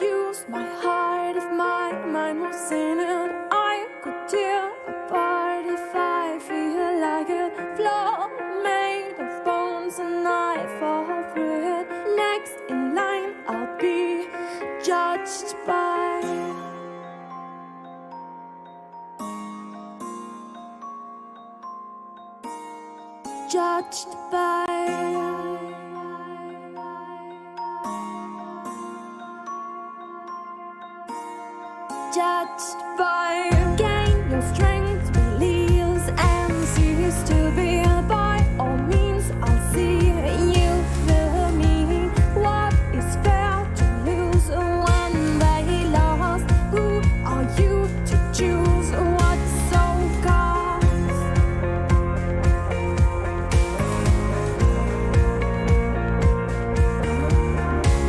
use my heart if my mind was in it. I could tear apart if I feel like a floor made of bones and I fall through it. Next in line, I'll be judged by. Judged by. Judged by. Gain your strength, release, and cease to be. By all means, I'll see you through me. What is fair to lose when they lost? Who are you to choose what so costs?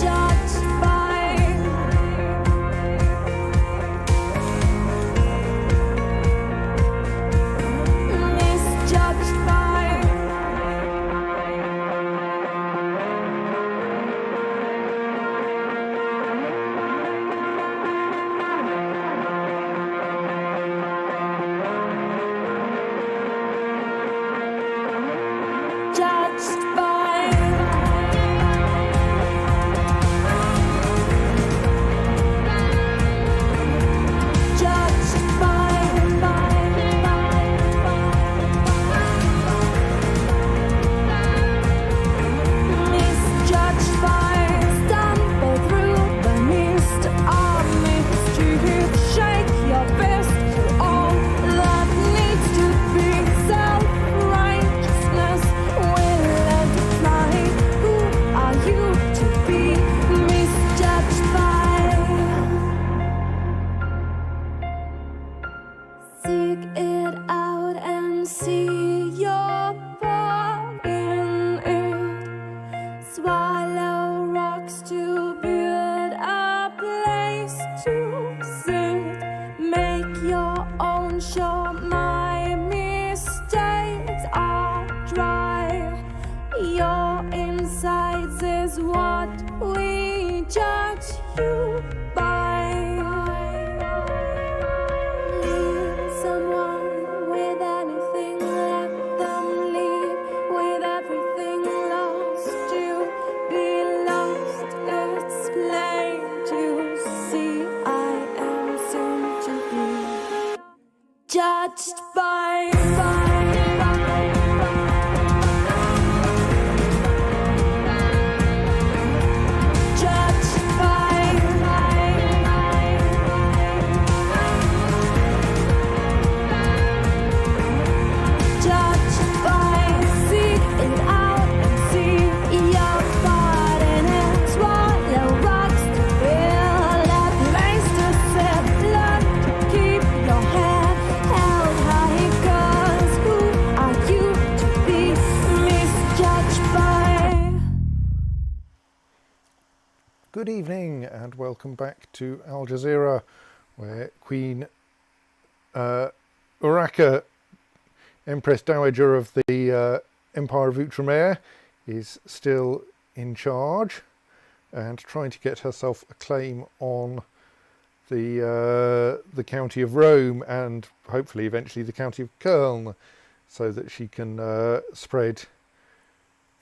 Judged by. Misjudged by. Judged by. Judged by. Misjudged by. Stumble through the mist of mistreated. Shake your fist to all that needs to be. Self-righteousness will let it fly. Who are you to be misjudged by? Seek it out and see your part in it. Swallow rocks to build a place to sit. Make your own show. My mistakes are dry. Your insides is what we judge you by. Leave someone with anything, let them leave with everything lost. To be lost, it's plain to see. I am soon to be judged by. Judged by. Judged by. Seek it out and see your part in it. Swallow rocks to build a place to sit. Learn to keep your head held high. 'Cause who are you to be misjudged by? Good evening and welcome back to Al Jazeera, where Queen Urraca, Empress Dowager of the Empire of Outremer, is still in charge and trying to get herself a claim on the county of Rome and hopefully eventually the county of Köln, so that she can spread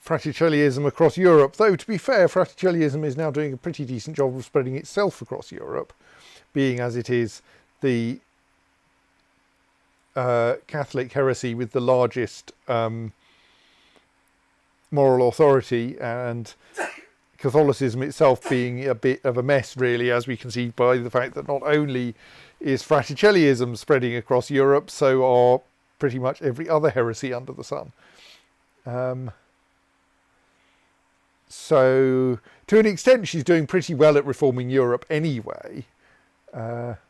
Fraticelliism across Europe. Though, to be fair, Fraticelliism is now doing a pretty decent job of spreading itself across Europe, being as it is the Catholic heresy with the largest moral authority, and Catholicism itself being a bit of a mess, really, as we can see by the fact that not only is Fraticelliism spreading across Europe, so are pretty much every other heresy under the sun. So, to an extent, she's doing pretty well at reforming Europe anyway. But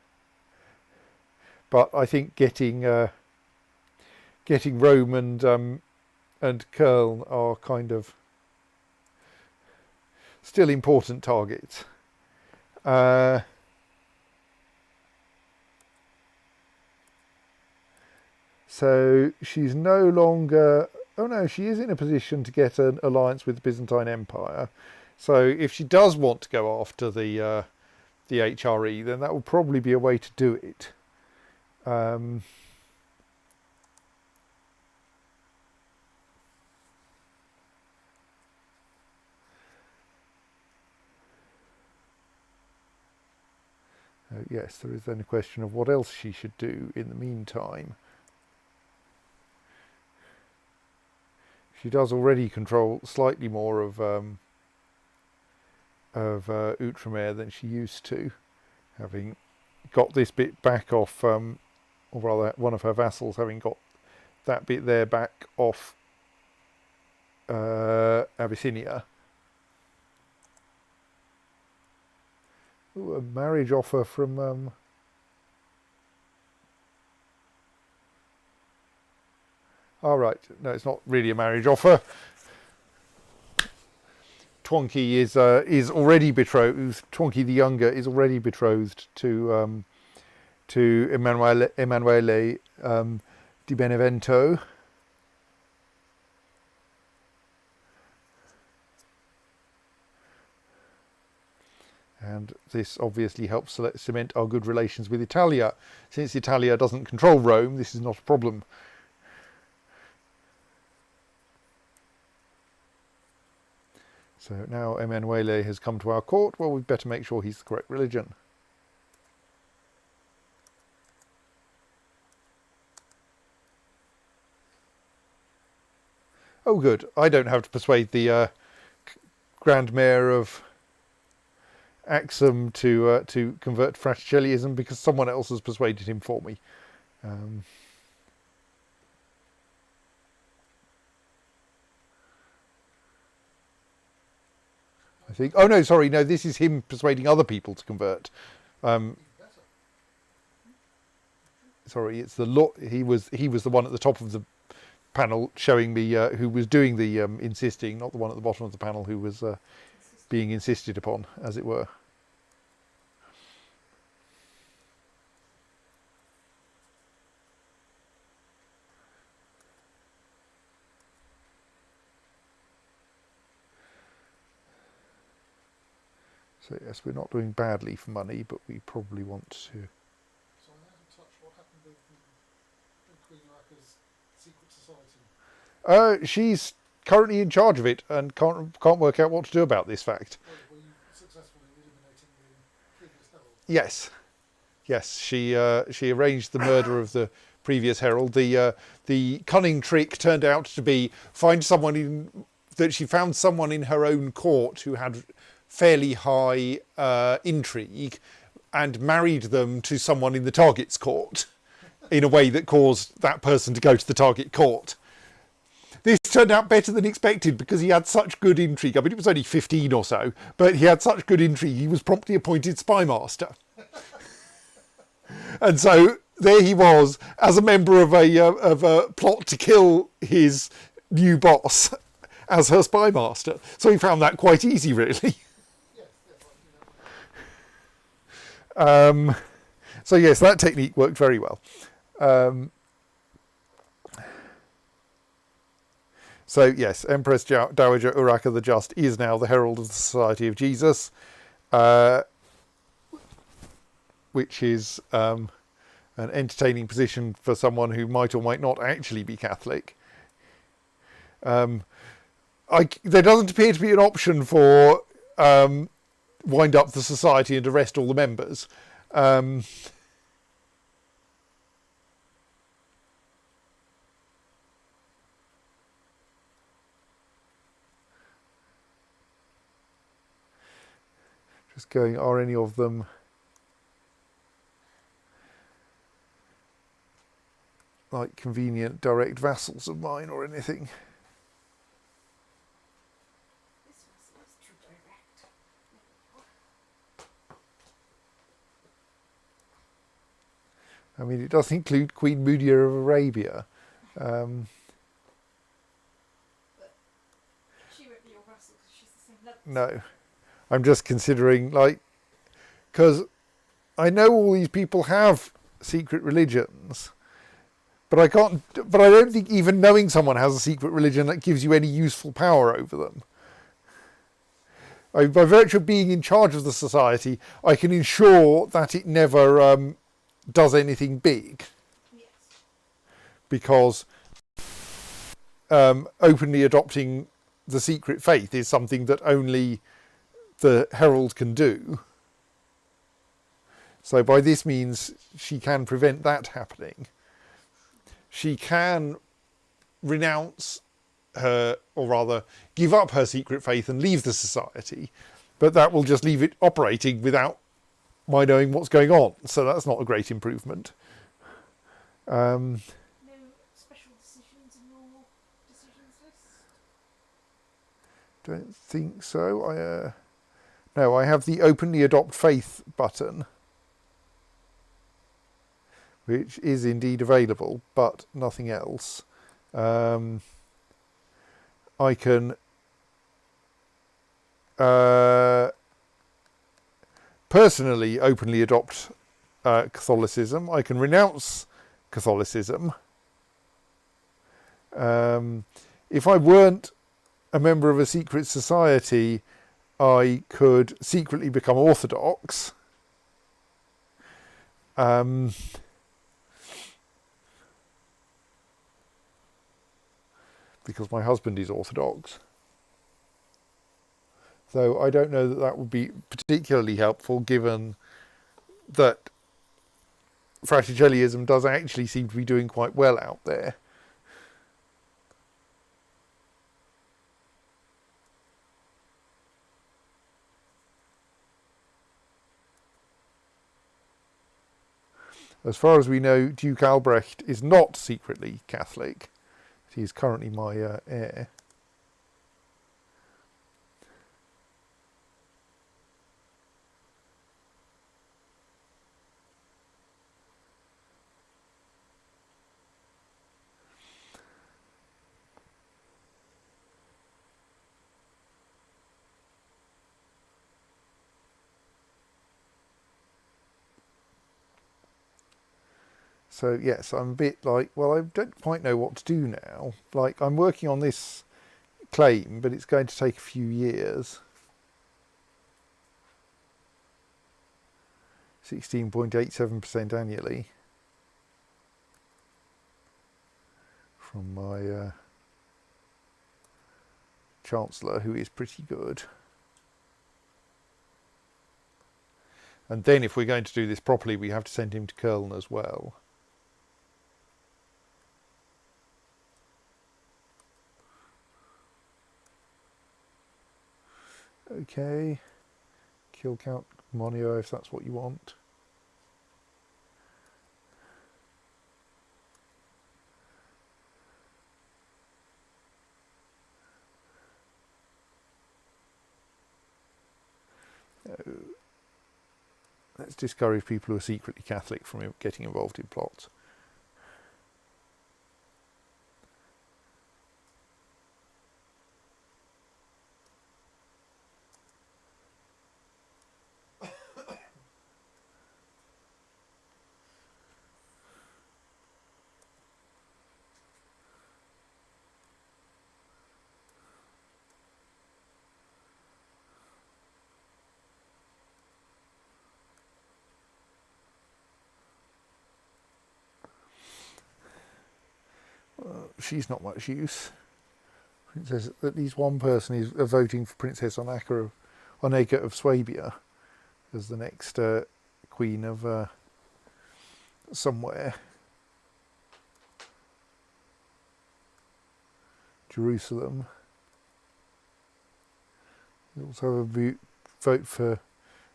I think getting Rome and Köln are kind of still important targets. So she's no longer... Oh no, she is in a position to get an alliance with the Byzantine Empire. So if she does want to go after the the HRE, then that would probably be a way to do it. Yes, there is then a question of what else she should do in the meantime. She does already control slightly more of Outremer than she used to, having got this bit back off, or rather one of her vassals having got that bit there back off Abyssinia. Ooh, a marriage offer from all right, no, it's not really a marriage offer. Twonky is already betrothed. Twonky the Younger is already betrothed to Emanuele di Benevento. And this obviously helps cement our good relations with Italia. Since Italia doesn't control Rome, this is not a problem. So now Emanuele has come to our court. Well, we'd better make sure he's the correct religion. Oh, good. I don't have to persuade the Grand Mayor of Axum to convert to Fraticelliism, because someone else has persuaded him for me. I think. Oh no, sorry, no. This is him persuading other people to convert. Sorry, it's the law. He was the one at the top of the panel showing me who was doing the insisting, not the one at the bottom of the panel who was being insisted upon, as it were. So yes, we're not doing badly for money, but we probably want to. So I'm out of touch. What happened with Queen Urraca's secret society? She's currently in charge of it and can't work out what to do about this fact. Were you successful in eliminating the previous herald? Yes, yes. She arranged the murder of the previous herald. The cunning trick turned out to be she found someone in her own court who had fairly high intrigue, and married them to someone in the target's court in a way that caused that person to go to the target court. This turned out better than expected because he had such good intrigue. I mean, it was only 15 or so, but he had such good intrigue. He was promptly appointed spy master. And so there he was as a member of a plot to kill his new boss as her spy master. So he found that quite easy, really. So yes, that technique worked very well. So yes, Empress Dowager Urraca the Just is now the Herald of the Society of Jesus, which is an entertaining position for someone who might or might not actually be Catholic. There doesn't appear to be an option for wind up the society and arrest all the members. Just going, are any of them like convenient direct vassals of mine or anything? I mean, it does include Queen Mudia of Arabia. She won't be your vassal because she's the same level. No, I'm just considering, like, because I know all these people have secret religions, but I don't think even knowing someone has a secret religion that gives you any useful power over them. By virtue of being in charge of the society, I can ensure that it never does anything big, Yes. because openly adopting the secret faith is something that only the herald can do. So by this means, she can prevent that happening. She can renounce her, or rather give up her secret faith and leave the society, but that will just leave it operating without my knowing what's going on, so that's not a great improvement. No special decisions in your decisions list? Don't think so. No, I have the openly adopt faith button, which is indeed available, but nothing else. I can personally openly adopt Catholicism. I can renounce Catholicism. If I weren't a member of a secret society, I could secretly become Orthodox. Because my husband is Orthodox. Though I don't know that that would be particularly helpful, given that Fraticelliism does actually seem to be doing quite well out there. As far as we know, Duke Albrecht is not secretly Catholic. He is currently my heir. So yes, I'm a bit like, well, I don't quite know what to do now. Like, I'm working on this claim, but it's going to take a few years. 16.87% annually from my Chancellor, who is pretty good. And then if we're going to do this properly, we have to send him to Köln as well. Okay, kill Count Monio if that's what you want. Let's discourage people who are secretly Catholic from getting involved in plots. She's not much use. Princess, at least one person is voting for Princess Onega of Swabia as the next queen of somewhere. Jerusalem. We also have a vote for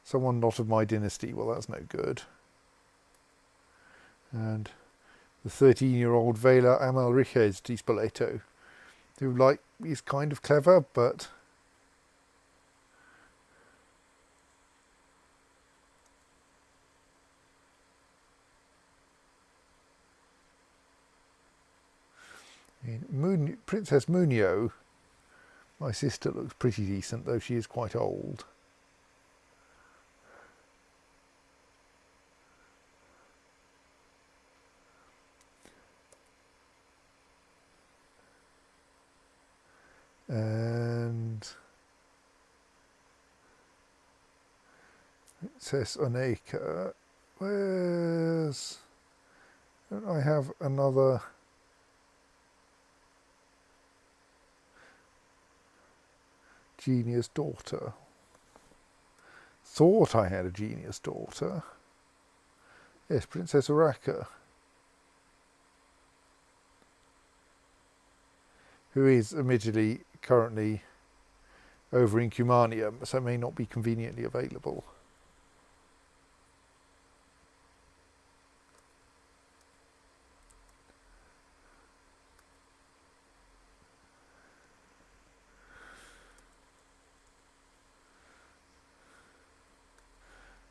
someone not of my dynasty. Well, that's no good. And the 13-year-old Vela Amalriquez de Spoleto, who is kind of clever, but Princess Munio, my sister, looks pretty decent, though she is quite old. And Princess Oneka. Where's... Don't I have another... genius daughter? Thought I had a genius daughter. Yes, Princess Uraka, who is admittedly currently over in Cumania, so may not be conveniently available.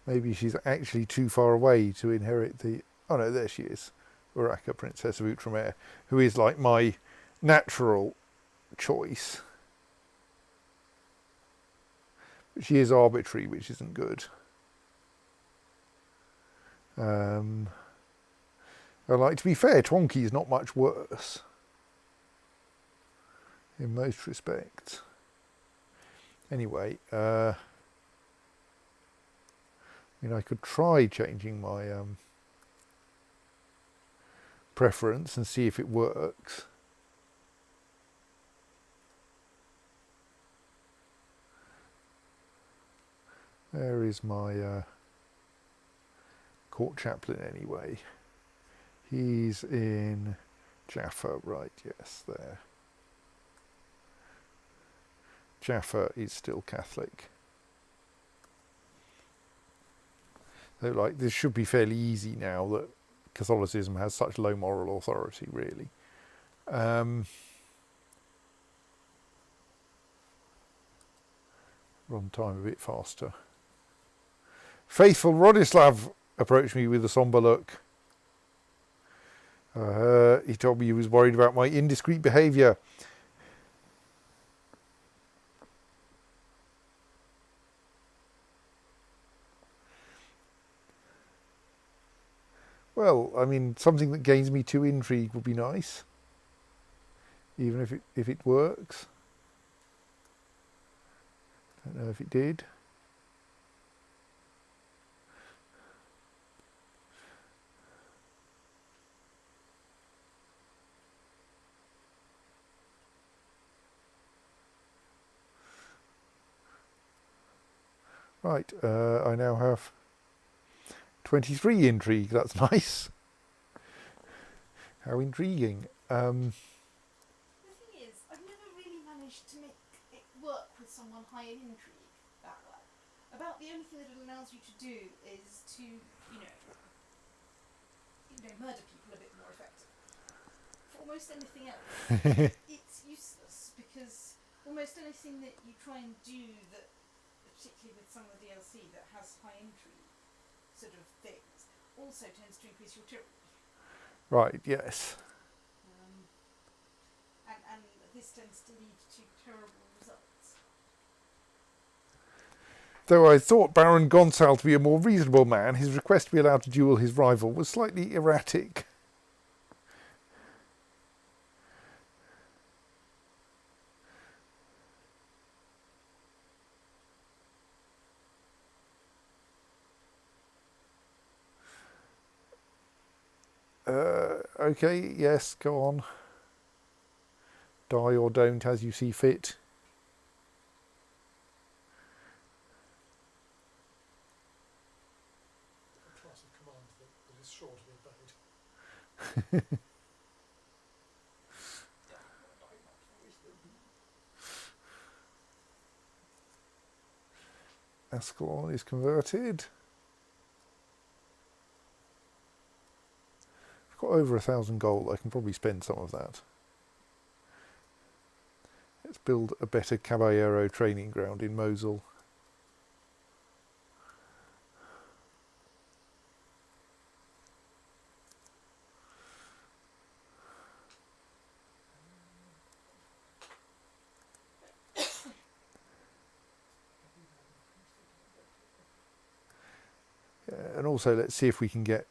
Maybe she's actually too far away to inherit the... Oh no, there she is. Uraka, Princess of Outremer, who is like my natural choice. But she is arbitrary, which isn't good. And like, to be fair, Twonky is not much worse in most respects. Anyway, I mean, I could try changing my preference and see if it works. There is my court chaplain anyway. He's in Jaffa, right, yes, there. Jaffa is still Catholic. So like, this should be fairly easy now that Catholicism has such low moral authority, really. Run time a bit faster. Faithful Rodislav approached me with a somber look. He told me he was worried about my indiscreet behaviour. Well, I mean, something that gains me 2 intrigue would be nice, even if it works. Don't know if it did. Right, I now have 23 intrigue. That's nice. How intriguing. The thing is, I've never really managed to make it work with someone high in intrigue that well. About the only thing that it allows you to do is to, murder people a bit more effectively. For almost anything else, it's useless because almost anything that you try and do that, particularly with some of the DLC that has high intrigue sort of things, also tends to increase your tyranny. Right, yes. And this tends to lead to terrible results. Though I thought Baron Gonsal to be a more reasonable man, his request to be allowed to duel his rival was slightly erratic. Okay, yes, go on. Die or don't as you see fit. A class of command that is sure to be obeyed. Ascalon is converted. I've got over 1,000 gold. I can probably spend some of that. Let's build a better Caballero training ground in Mosul. And also let's see if we can get...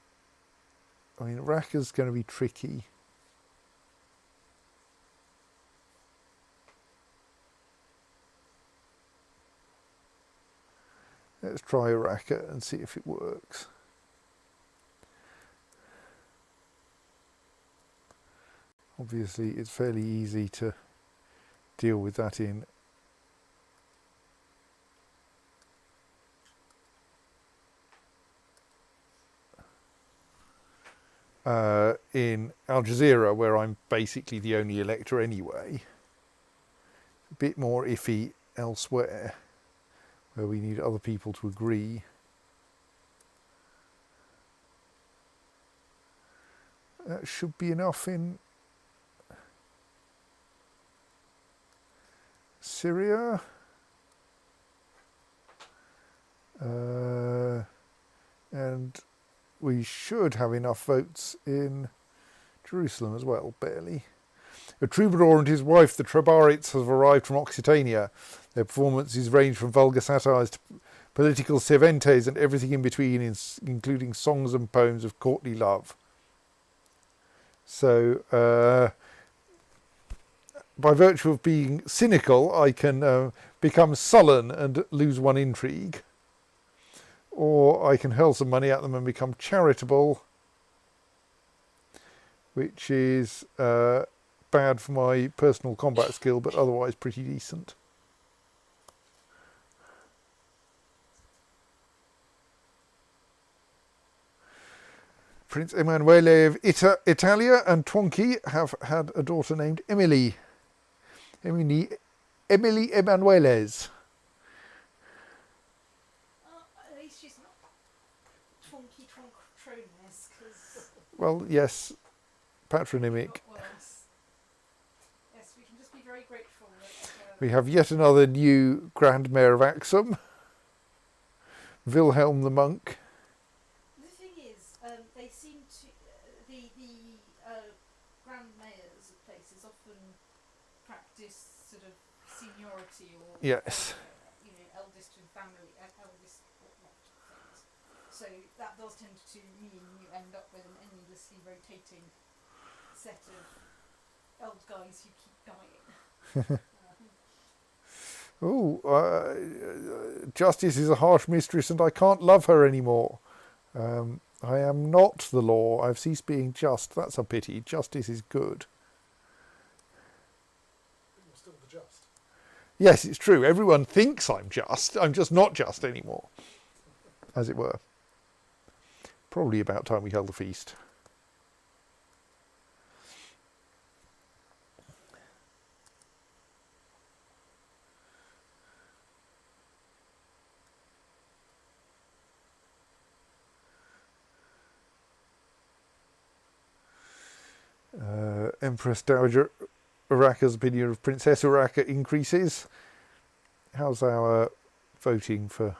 I mean, Raqqa's going to be tricky. Let's try a racket and see if it works. Obviously it's fairly easy to deal with that in Al Jazeera, where I'm basically the only elector anyway. A bit more iffy elsewhere, where we need other people to agree. That should be enough in Syria. And we should have enough votes in Jerusalem as well, barely. A troubadour and his wife, the Trabarites, have arrived from Occitania. Their performances range from vulgar satires to political sirventes and everything in between, including songs and poems of courtly love. So, by virtue of being cynical, I can become sullen and lose one intrigue. Or I can hurl some money at them and become charitable, which is bad for my personal combat skill, but otherwise pretty decent. Prince Emanuele of Italia and Tonki have had a daughter named Emily. Emily Emanueles. At least she's not Twonky Trones, because... Well, yes, patronymic. Yes, we can just be very grateful that... We have yet another new Grand Mayor of Axum, Wilhelm the Monk. The thing is, they seem to... the Grand Mayors of places often practice sort of seniority or... Yes. Eldest in family, eldest whatnot things. So that does tend to mean you end up with an endlessly rotating set of old guys who keep dying. Justice is a harsh mistress and I can't love her anymore. I am not the law. I've ceased being just. That's a pity. Justice is good. But you're still the just. Yes, it's true. Everyone thinks I'm just. I'm just not just anymore, as it were. Probably about time we held the feast. Empress Dowager Urraca's opinion of Princess Urraca increases. How's our voting for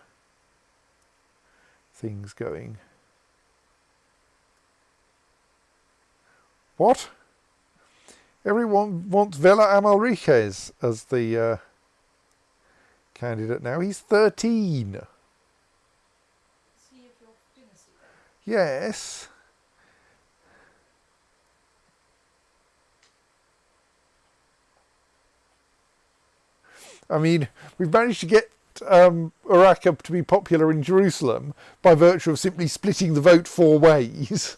things going? What? Everyone wants Vela Amalriquez as the candidate now. He's 13. Is he of your dynasty then? Yes. I mean, we've managed to get Urraca to be popular in Jerusalem by virtue of simply splitting the vote 4 ways.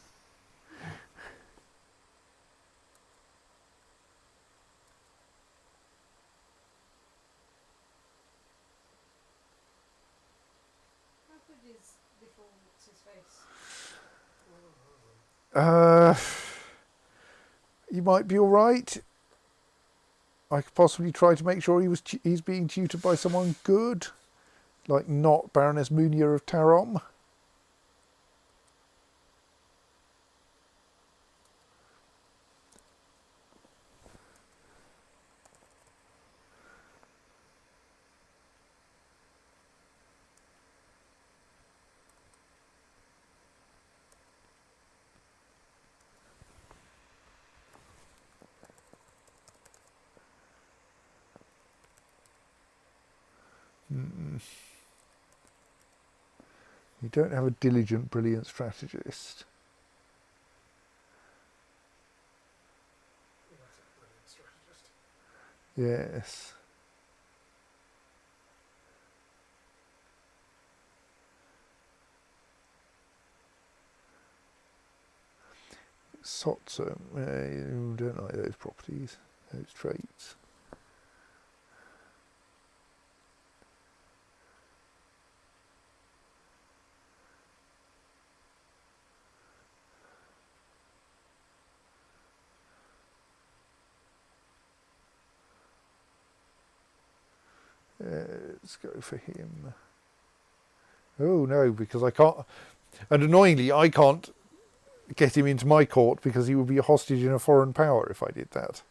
How good is little what's his face? You might be all right. I could possibly try to make sure he's being tutored by someone good, like not Baroness Munia of Tarom. You don't have a diligent, brilliant strategist. Well, that's a brilliant strategist. Yes. Sotsum, don't like those properties, those traits. Let's go for him. Oh no, because I can't, and annoyingly I can't get him into my court because he would be a hostage in a foreign power if I did that.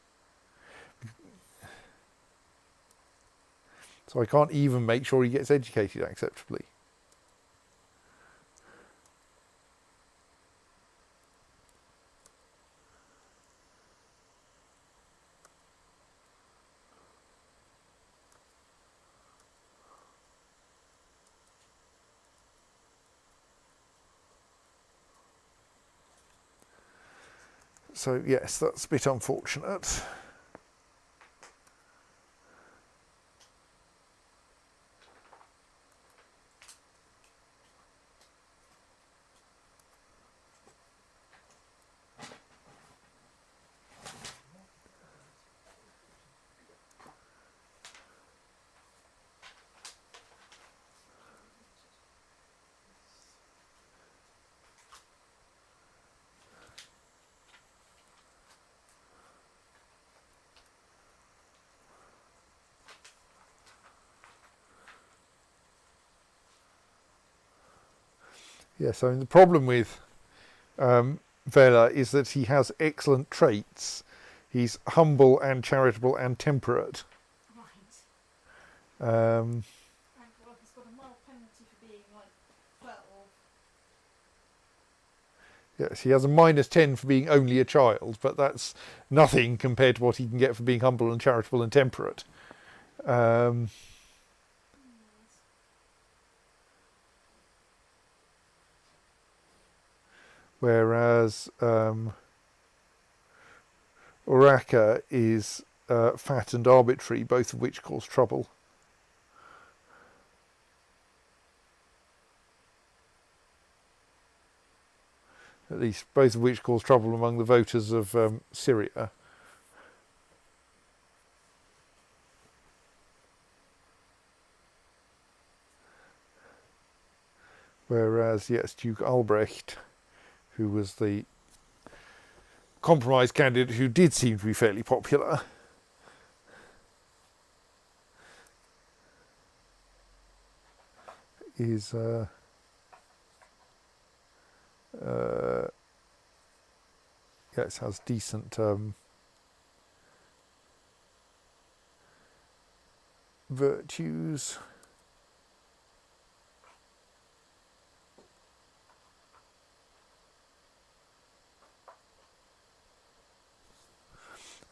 So I can't even make sure he gets educated acceptably. So yes, that's a bit unfortunate. Yes, I mean the problem with Vela is that he has excellent traits. He's humble and charitable and temperate. Right. Um, And well, he's got a mild penalty for being like 12. yes, he has a -10 for being only a child, but that's nothing compared to what he can get for being humble and charitable and temperate. Yes. Whereas Uraka is fat and arbitrary, both of which cause trouble. At least both of which cause trouble among the voters of Syria. Whereas, yes, Duke Albrecht, who was the compromise candidate who did seem to be fairly popular, is yes, has decent virtues.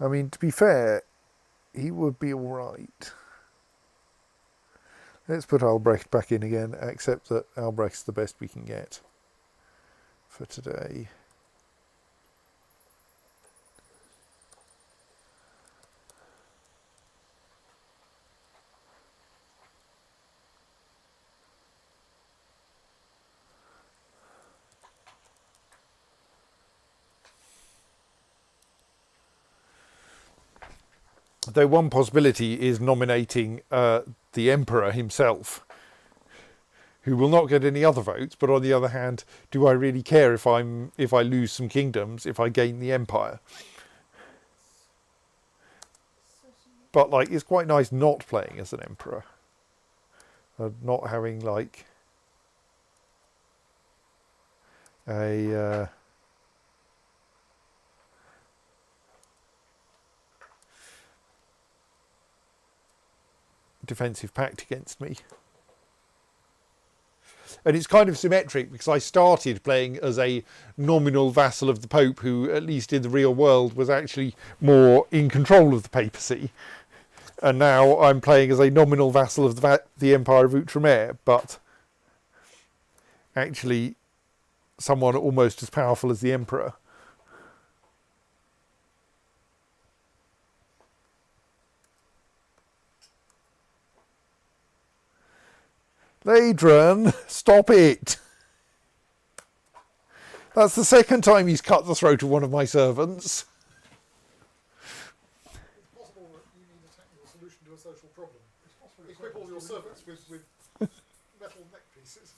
I mean, to be fair, he would be all right. Let's put Albrecht back in again, except that Albrecht's the best we can get for today. Though one possibility is nominating the emperor himself, who will not get any other votes. But on the other hand, do I really care if I lose some kingdoms if I gain the empire? Certainly. But like, it's quite nice not playing as an emperor, not having like a defensive pact against me. And it's kind of symmetric because I started playing as a nominal vassal of the Pope who, at least in the real world, was actually more in control of the papacy. And now I'm playing as a nominal vassal of the Empire of Outremer, but actually someone almost as powerful as the Emperor. Ladron, stop it! That's the second time he's cut the throat of one of my servants. It's possible that you need a technical solution to a social problem. It's possible Equip all your servants with metal neck pieces.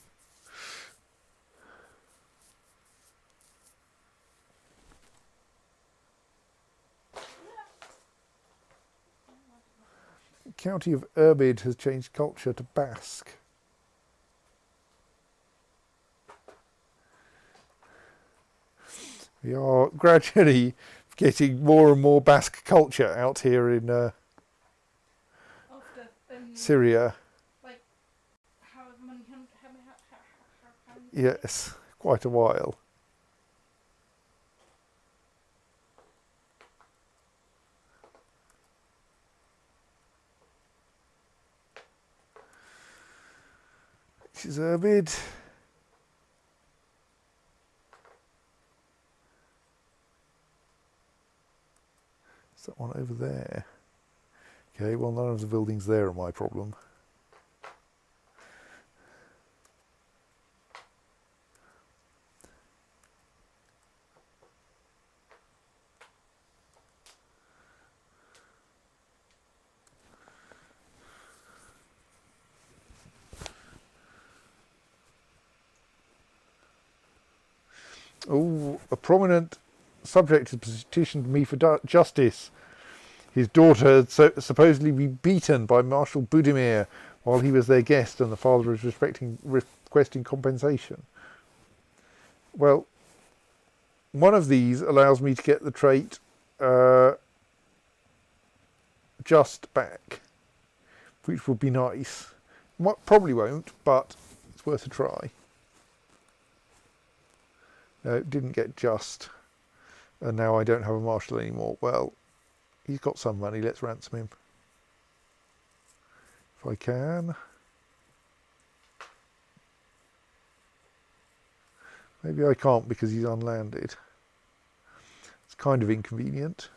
County of Irbid has changed culture to Basque. We are gradually getting more and more Basque culture out here in After Syria. like however many hundred, how many? Yes, quite a while. This is Irbid. Is that one over there? Okay, well, none of the buildings there are my problem. Oh, a prominent subject has petitioned me for justice. His daughter had supposedly been beaten by Marshal Budimir while he was their guest, and the father is requesting compensation. Well, one of these allows me to get the trait just back, which would be nice. Probably won't, but it's worth a try. No, it didn't get just, and now I don't have a marshal anymore. Well, he's got some money, let's ransom him. If I can. Maybe I can't because he's unlanded. It's kind of inconvenient.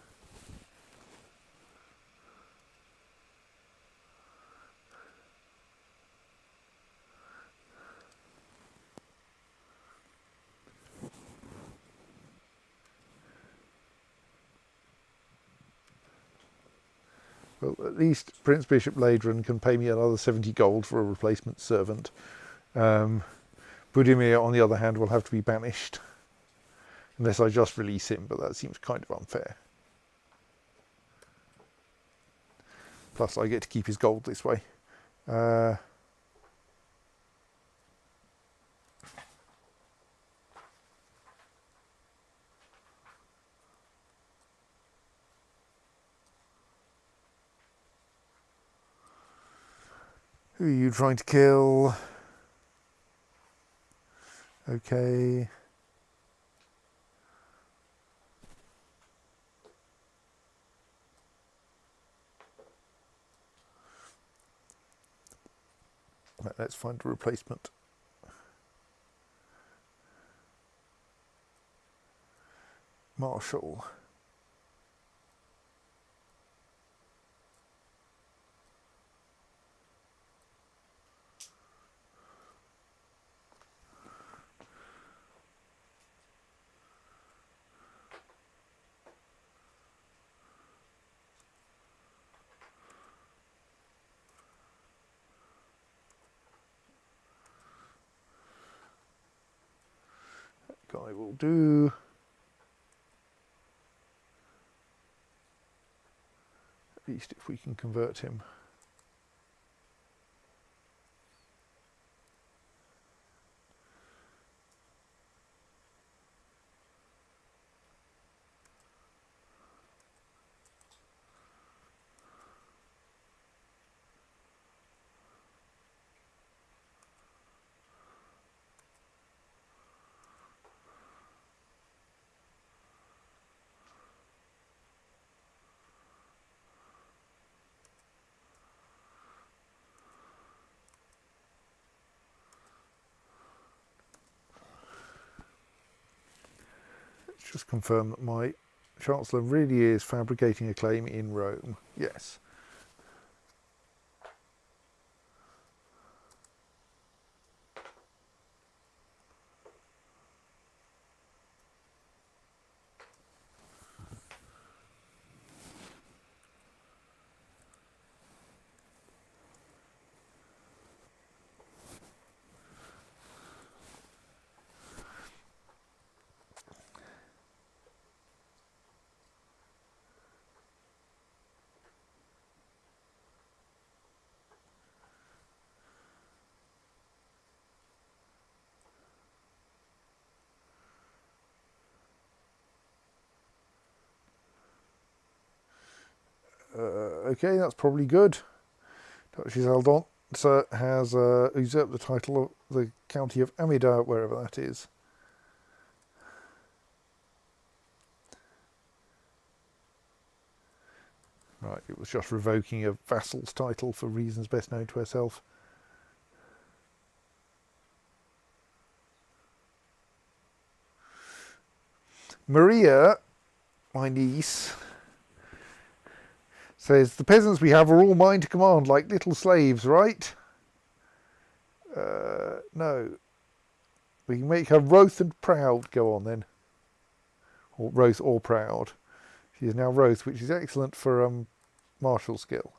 Well, at least Prince Bishop Ladron can pay me another 70 gold for a replacement servant. Budimir, on the other hand, will have to be banished. Unless I just release him, but that seems kind of unfair. Plus, I get to keep his gold this way. Who are you trying to kill? Okay. Right, let's find a replacement. Marshal. Guy will do. At least if we can convert him. Just confirm that my Chancellor really is fabricating a claim in Rome. Yes. Okay, that's probably good. Duchy Zaldonza has usurped the title of the county of Amida, wherever that is. Right, it was just revoking a vassal's title for reasons best known to herself. Maria, my niece, says, the peasants we have are all mine to command like little slaves, right? No. We can make her Roth and Proud. Go on then. Or Roth or Proud. She is now Roth, which is excellent for martial skill.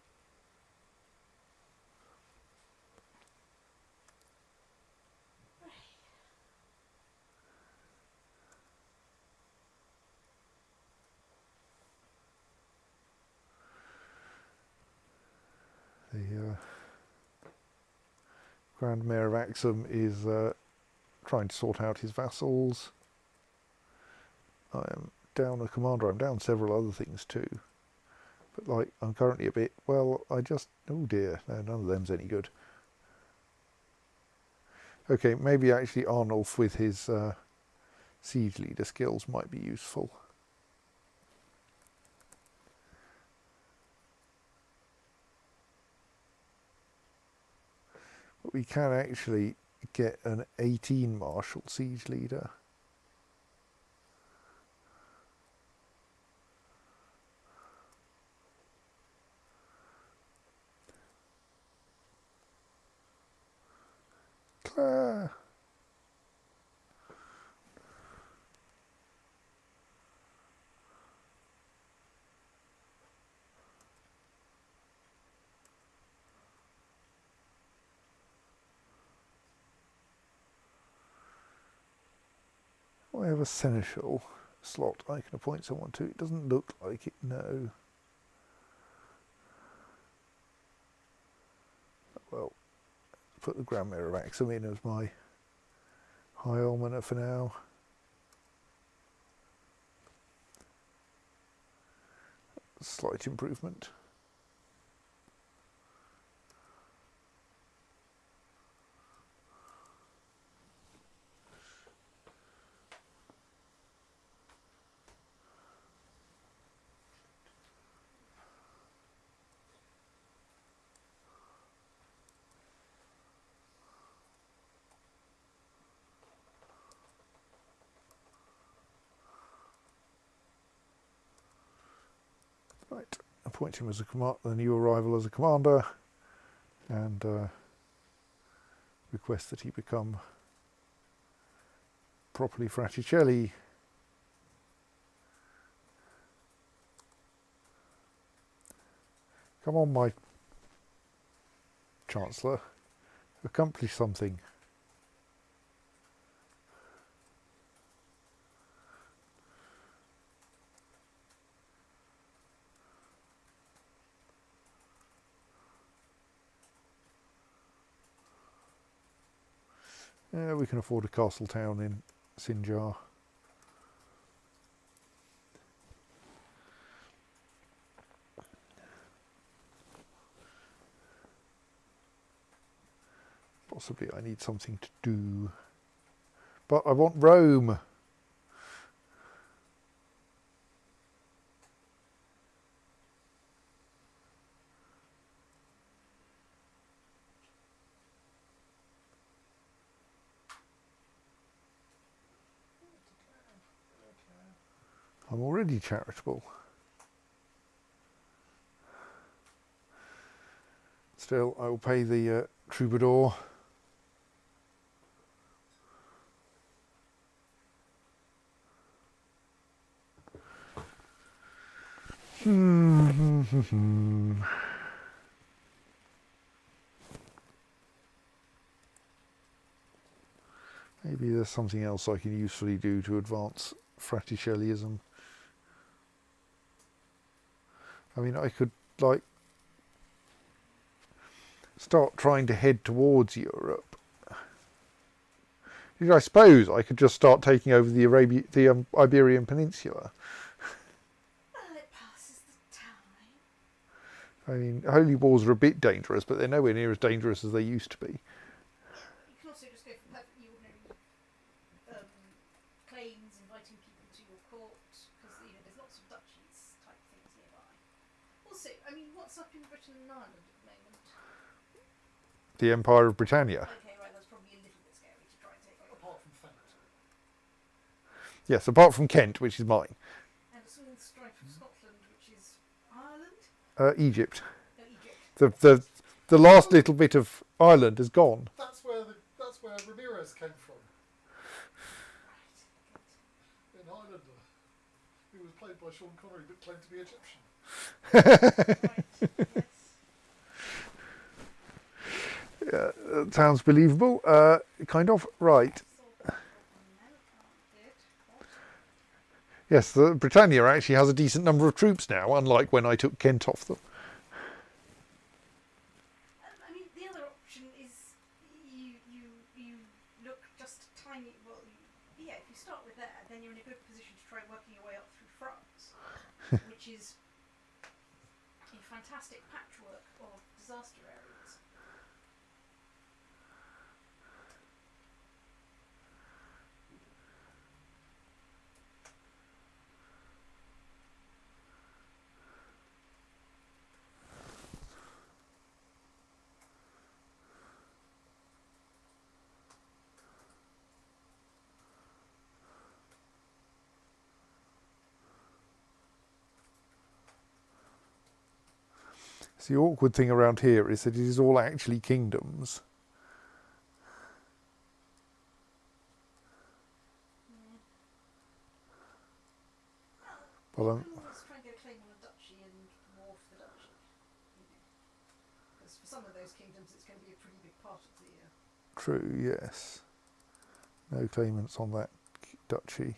The Grand Mayor of Axum is trying to sort out his vassals. I am down a commander. I'm down several other things too. But like, I'm currently a bit, well, oh dear, no, none of them's any good. Okay, maybe actually Arnulf with his siege leader skills might be useful. But we can actually get an 18 martial siege leader. Claire. I have a seneschal slot I can appoint someone to. It doesn't look like it, no. Well, put the Grand Mayor of Axum in as my High Almoner for now. Slight improvement. Right, appoint him as the new arrival as a commander, and request that he become properly Fraticelli. Come on, my Chancellor, accomplish something. Yeah, we can afford a castle town in Sinjar. Possibly I need something to do. But I want Rome. I'm already charitable. Still, I will pay the troubadour. Maybe there's something else I can usefully do to advance Fraticelliism. I mean, I could, like, start trying to head towards Europe. I suppose I could just start taking over the Iberian Peninsula. Well, it passes the time. I mean, holy wars are a bit dangerous, but they're nowhere near as dangerous as they used to be. You can also just go for perfectly ordinary claims, inviting people to your court, because there's lots of duchies type things nearby. Also, I mean, what's up in Britain and Ireland at the moment? The Empire of Britannia. Okay, right, that's probably a little bit scary to try and take over. Apart from Fennet. Yes, apart from Kent, which is mine. And a small stripe of Scotland, which is Ireland? Egypt. No, Egypt. The last little bit of Ireland is gone. That's where Ramirez came from. Right, In Highlander, who was played by Sean Connery but claimed to be Egyptian. right, yes. Yeah, that sounds believable. Kind of. Right. Yes, the Britannia actually has a decent number of troops now, unlike when I took Kent off them. I mean, the other option is you look just tiny. Well, if you start with there, then you're in a good position to try working your way up through France, which is a fantastic patchwork of disaster areas. So the awkward thing around here is that it is all actually kingdoms. Well, You can always try and get a claim on a duchy and war for the duchy. Because for some of those kingdoms, it's going to be a pretty big part of the. true, yes. No claimants on that duchy.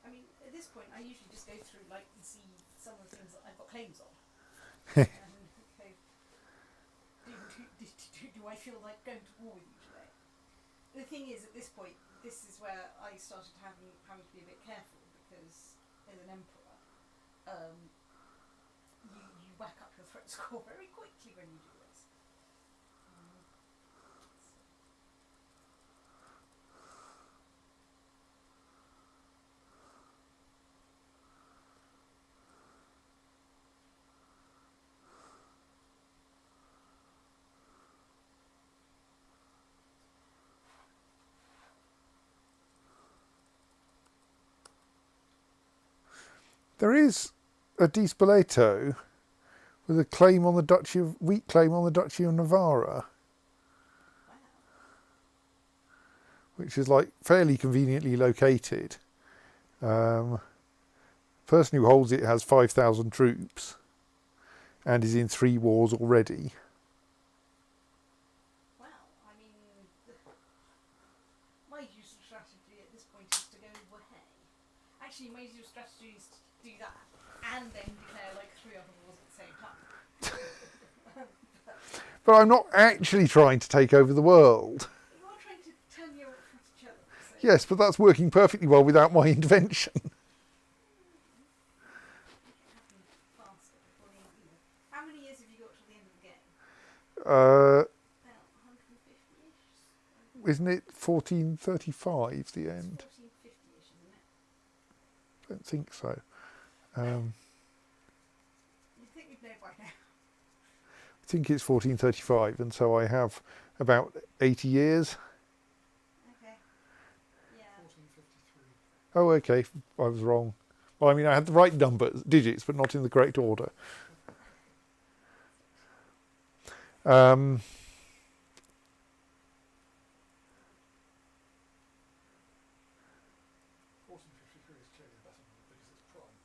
I mean, at this point, I usually just go through and see some of the things that I've got claims on. And okay, do I feel like going to war with you today? The thing is, at this point, this is where I started having to be a bit careful, because as an emperor, you whack up your threat score very quickly when you do this. There is a Di Spoleto with a claim on the Duchy of weak claim on the Duchy of Navarra, Wow. which is like fairly conveniently located. Person who holds it has 5,000 troops and is in 3 wars already. Wow, I mean, my usual strategy at this point is to go Wahey. Actually, my usual strategy is to do that and then declare 3 other wars at the same time. But I'm not actually trying to take over the world. You are trying to turn your Fraticello. So Yes, but that's working perfectly well without my intervention. faster before the end of the year. How many years have you got till the end of the game? Uh, About 150-ish. isn't it 1435 the end? 1450-ish, isn't it? I don't think so. You'd think we'd know by now. I think it's 1435, and so I have about 80 years. Okay. Yeah. 1453. Oh, okay, I was wrong. Well, I mean, I had the right digits, but not in the correct order. 1453 is clearly a better number because it's prime.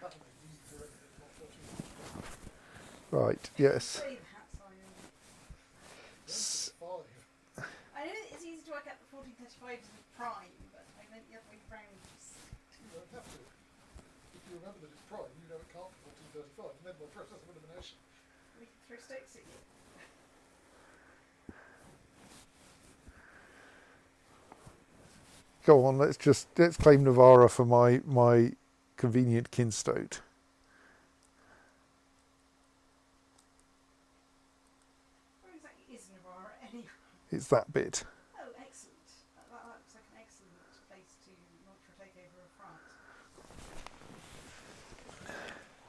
That would be easy for everything, not 1453. Right, yes. Say that, Simon. S- 5. I know it's easy to work out the 1435 is prime, but I meant the other way round. You don't have to. If you remember that it's prime, you know it can't be 1435, and then by process of elimination. We can throw stakes at you. Go on, let's claim Navarra for my convenient kinstote. Where exactly is Navarra anyway? It's that bit. Oh, excellent. That looks like an excellent place to launch your takeover of France.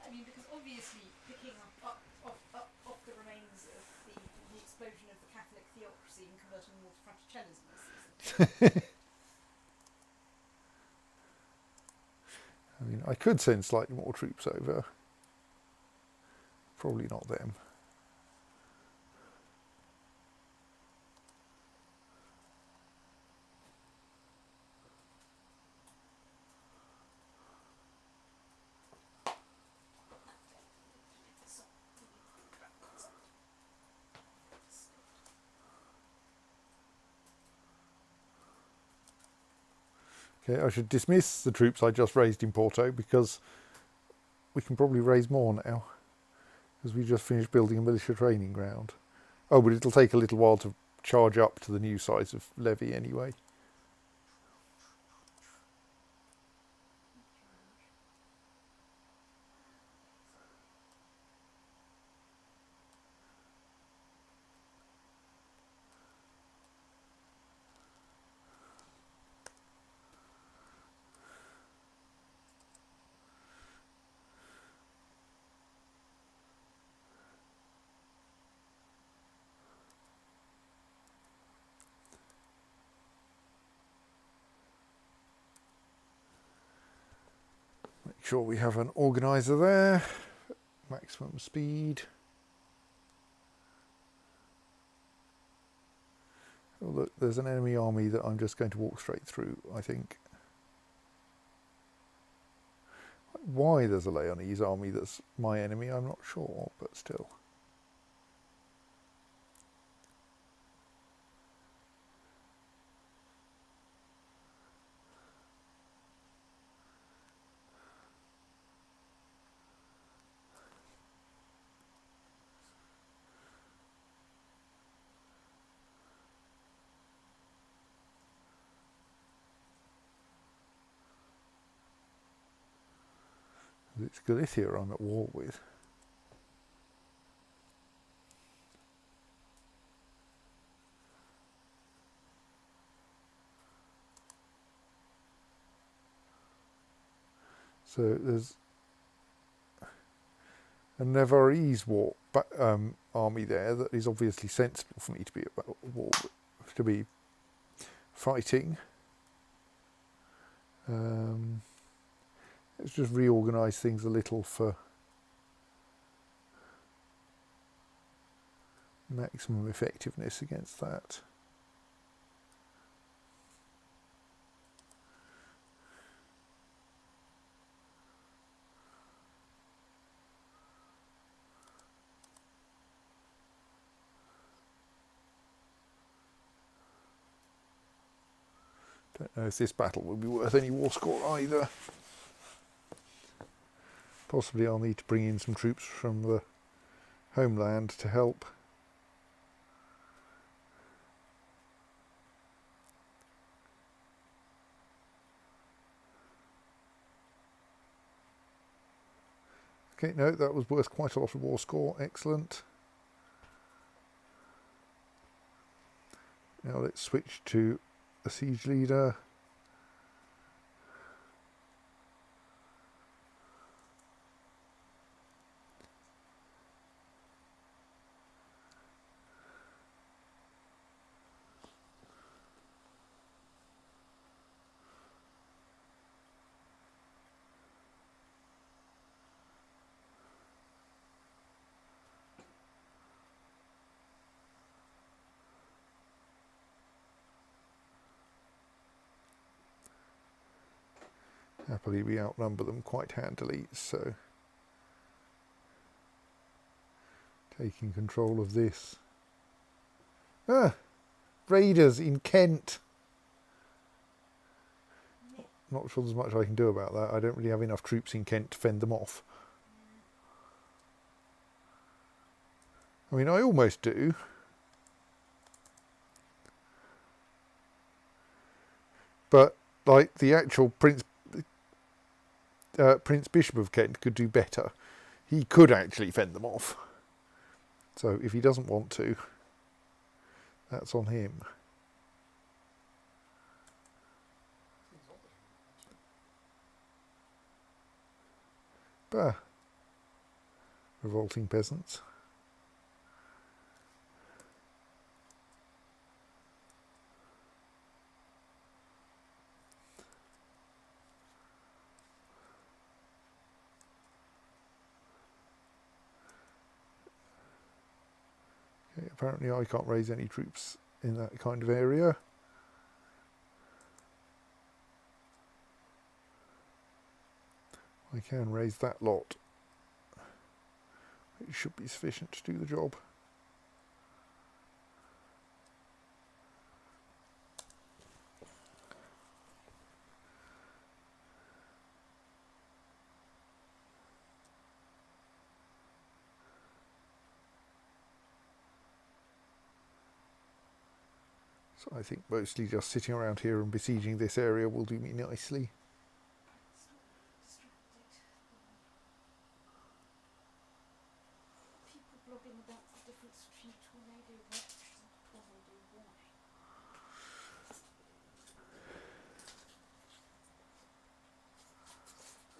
I mean, because obviously picking off the remains of the explosion of the Catholic theocracy and converting them all to Fraticellism is I mean, I could send slightly more troops over. Probably not them. Okay, I should dismiss the troops I just raised in Porto because we can probably raise more now because we just finished building a militia training ground. Oh, but it'll take a little while to charge up to the new size of levy anyway. Make sure we have an organiser there. Maximum speed. Oh look, there's an enemy army that I'm just going to walk straight through, I think. Why there's a Leonese army that's my enemy, I'm not sure, but still. It's Galicia I'm at war with. So there's a Navarrese army there that is obviously sensible for me to be at war with, to be fighting. Let's just reorganise things a little for maximum effectiveness against that. Don't know if this battle will be worth any war score either. Possibly I'll need to bring in some troops from the homeland to help. Okay, no, that was worth quite a lot of war score. Excellent. Now let's switch to a siege leader. Happily we outnumber them quite handily, so taking control of this. Ah! Raiders in Kent! Not sure there's much I can do about that. I don't really have enough troops in Kent to fend them off. I mean, I almost do. But like the actual Prince Bishop of Kent could do better. He could actually fend them off. So if he doesn't want to, that's on him. Seems odd that he wouldn't, Bah. Revolting peasants. Okay, apparently I can't raise any troops in that kind of area. I can raise that lot. It should be sufficient to do the job. So I think mostly just sitting around here and besieging this area will do me nicely. People blogging about the difference between tornado watch and tornado warning.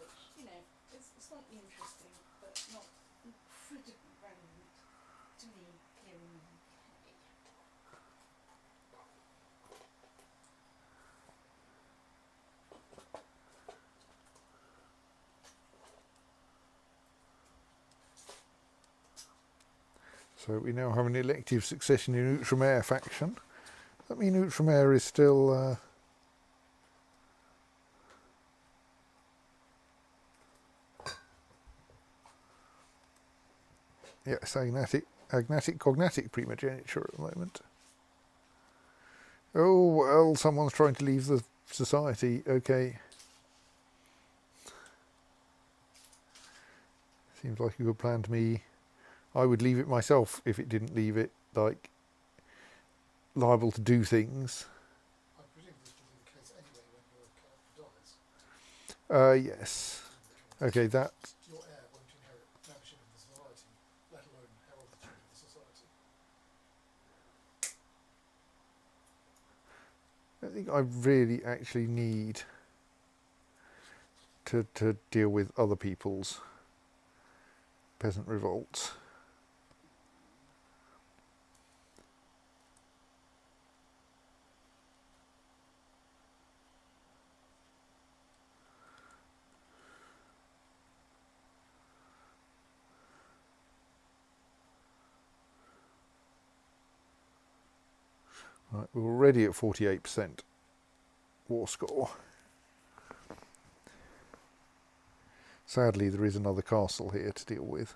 Which, you know, is slightly interesting, but not incredibly relevant to me here in the UK. So we now have an elective succession in Outremer faction. That means Outremer is still yes, agnatic cognatic primogeniture at the moment. Oh well, someone's trying to leave the society. Okay. Seems like a good plan to me. I would leave it myself if it didn't leave it, like, liable to do things. I presume this will be the case anyway when your character dies. Yes. Okay, that... Your heir won't inherit membership in the society, let alone heraldry of the society. I think I really actually need to deal with other people's peasant revolts. Right, we're already at 48% war score. Sadly, there is another castle here to deal with.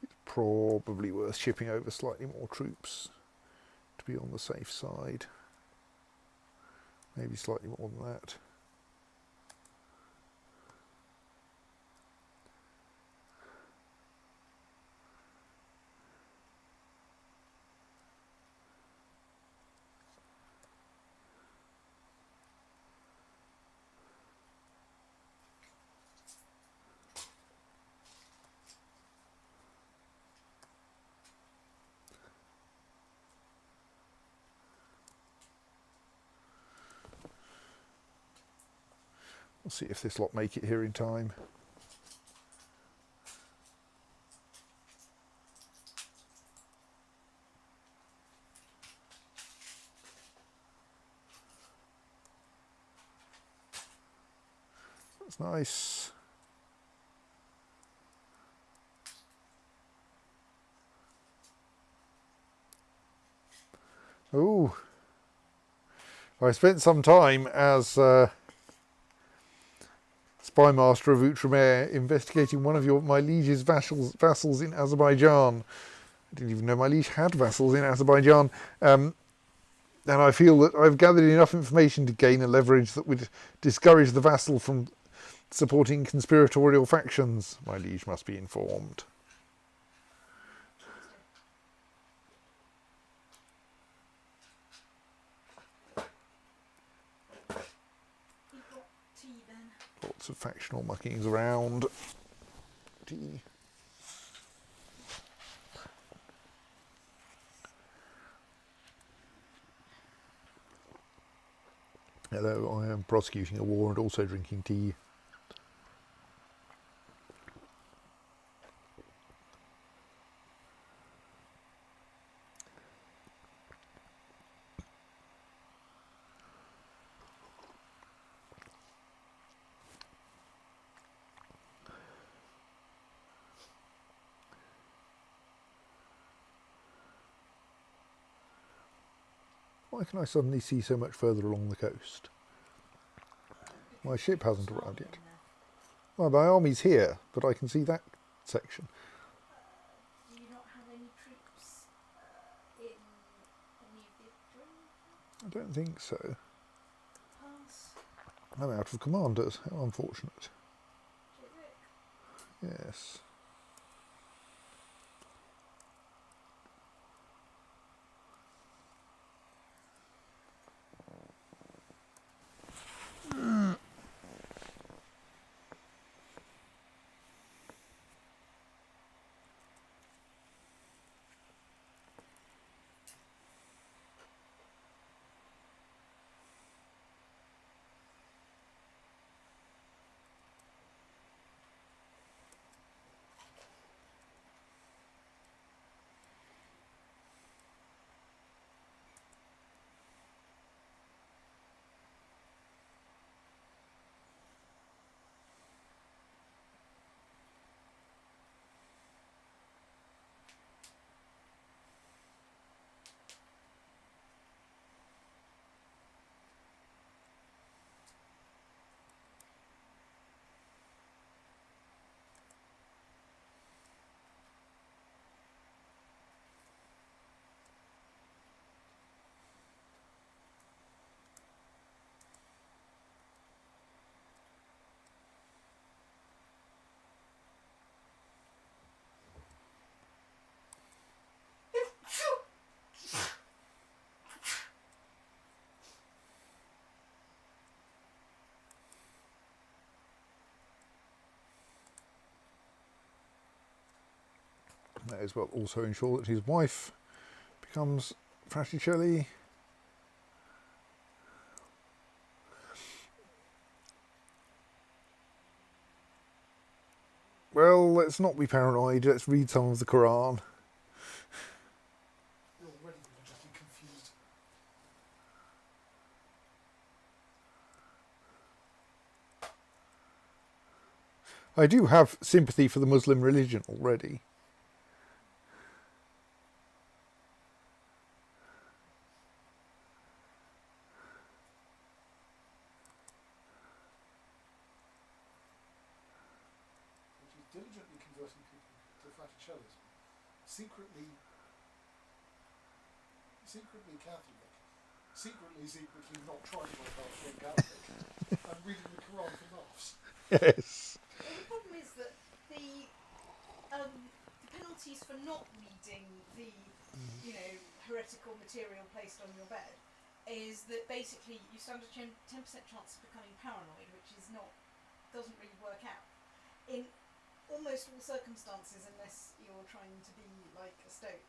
It's probably worth shipping over slightly more troops to be on the safe side. Maybe slightly more than that. We'll see if this lot make it here in time. That's nice. Oh, I spent some time as spy master of Outremer investigating one of my liege's vassals in Azerbaijan. I didn't even know my liege had vassals in Azerbaijan. And I feel that I've gathered enough information to gain a leverage that would discourage the vassal from supporting conspiratorial factions. My liege must be informed. lots of factional muckings around. Tea. Hello, I am prosecuting a war and also drinking tea. Why can I suddenly see so much further along the coast? My ship hasn't arrived yet. Well, my army's here, but I can see that section. Do you not have any troops in any of the I don't think so. pass? I'm out of commanders. How unfortunate. Is it? Yes. May as well also ensure that his wife becomes Fraticelli. Well, let's not be paranoid. Let's read some of the Quran. You're already religiously confused. I do have sympathy for the Muslim religion already. Which is diligently converting people to Fraticellism, secretly Catholic, secretly not trying to work out being Catholic, and reading the Quran for laughs. Yes. Well, the problem is that the penalties for not reading the, heretical material placed on your bed is that basically you stand a 10% chance of becoming paranoid, which doesn't really work out. In almost all circumstances, unless you're trying to be like a stoat,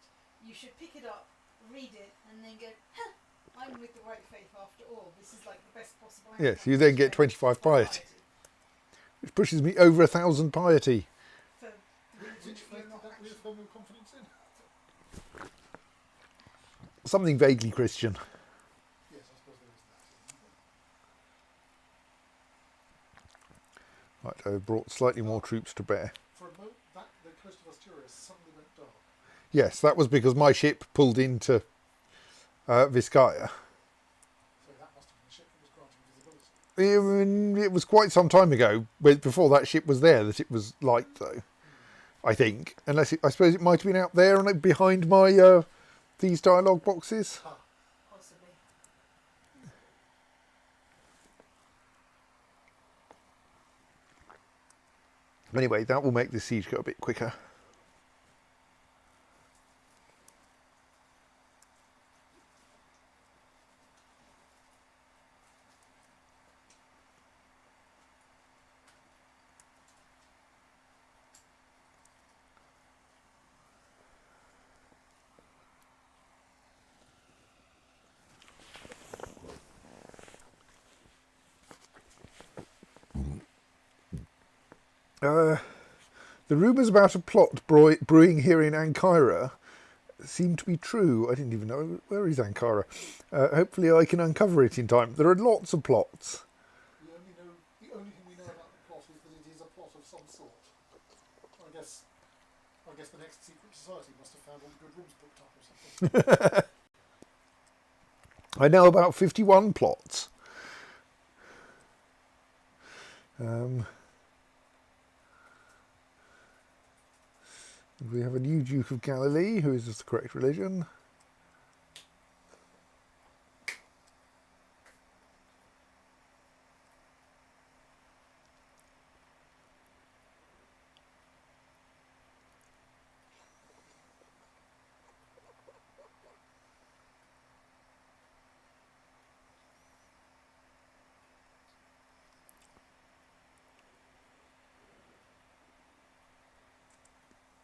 you should pick it up, read it, and then go, huh, I'm with the right faith after all. This is like the best possible outcome. Yes, you then get 25 piety, which pushes me over 1,000 piety. For Which faith did that reaffirm your confidence in? Something vaguely Christian. Yes, I suppose there is that. Right, I've brought slightly more troops to bear. For a moment, the coast of Asturias suddenly went dark. Yes, that was because my ship pulled into Vizcaya. So that must have been the ship that was granting visibility. It was quite some time ago, before that ship was there, that it was light, though. I think, I suppose it might have been out there and behind my these dialogue boxes. possibly. Anyway, that will make the siege go a bit quicker. The rumours about a plot brewing here in Ankara seem to be true. I didn't even know, where is Ankara? Hopefully I can uncover it in time. There are lots of plots. The only thing we know about the plot is that it is a plot of some sort. I guess the next secret society must have found all the good rooms booked up or something. I know about 51 plots. We have a new Duke of Galilee, who is of the correct religion.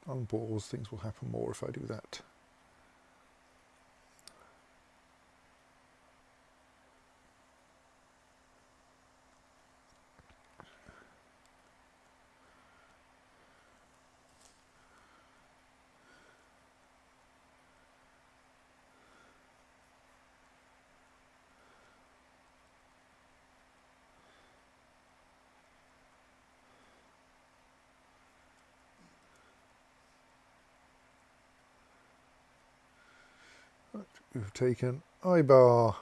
Unpause, things will happen more if I do that. We've taken I-bar,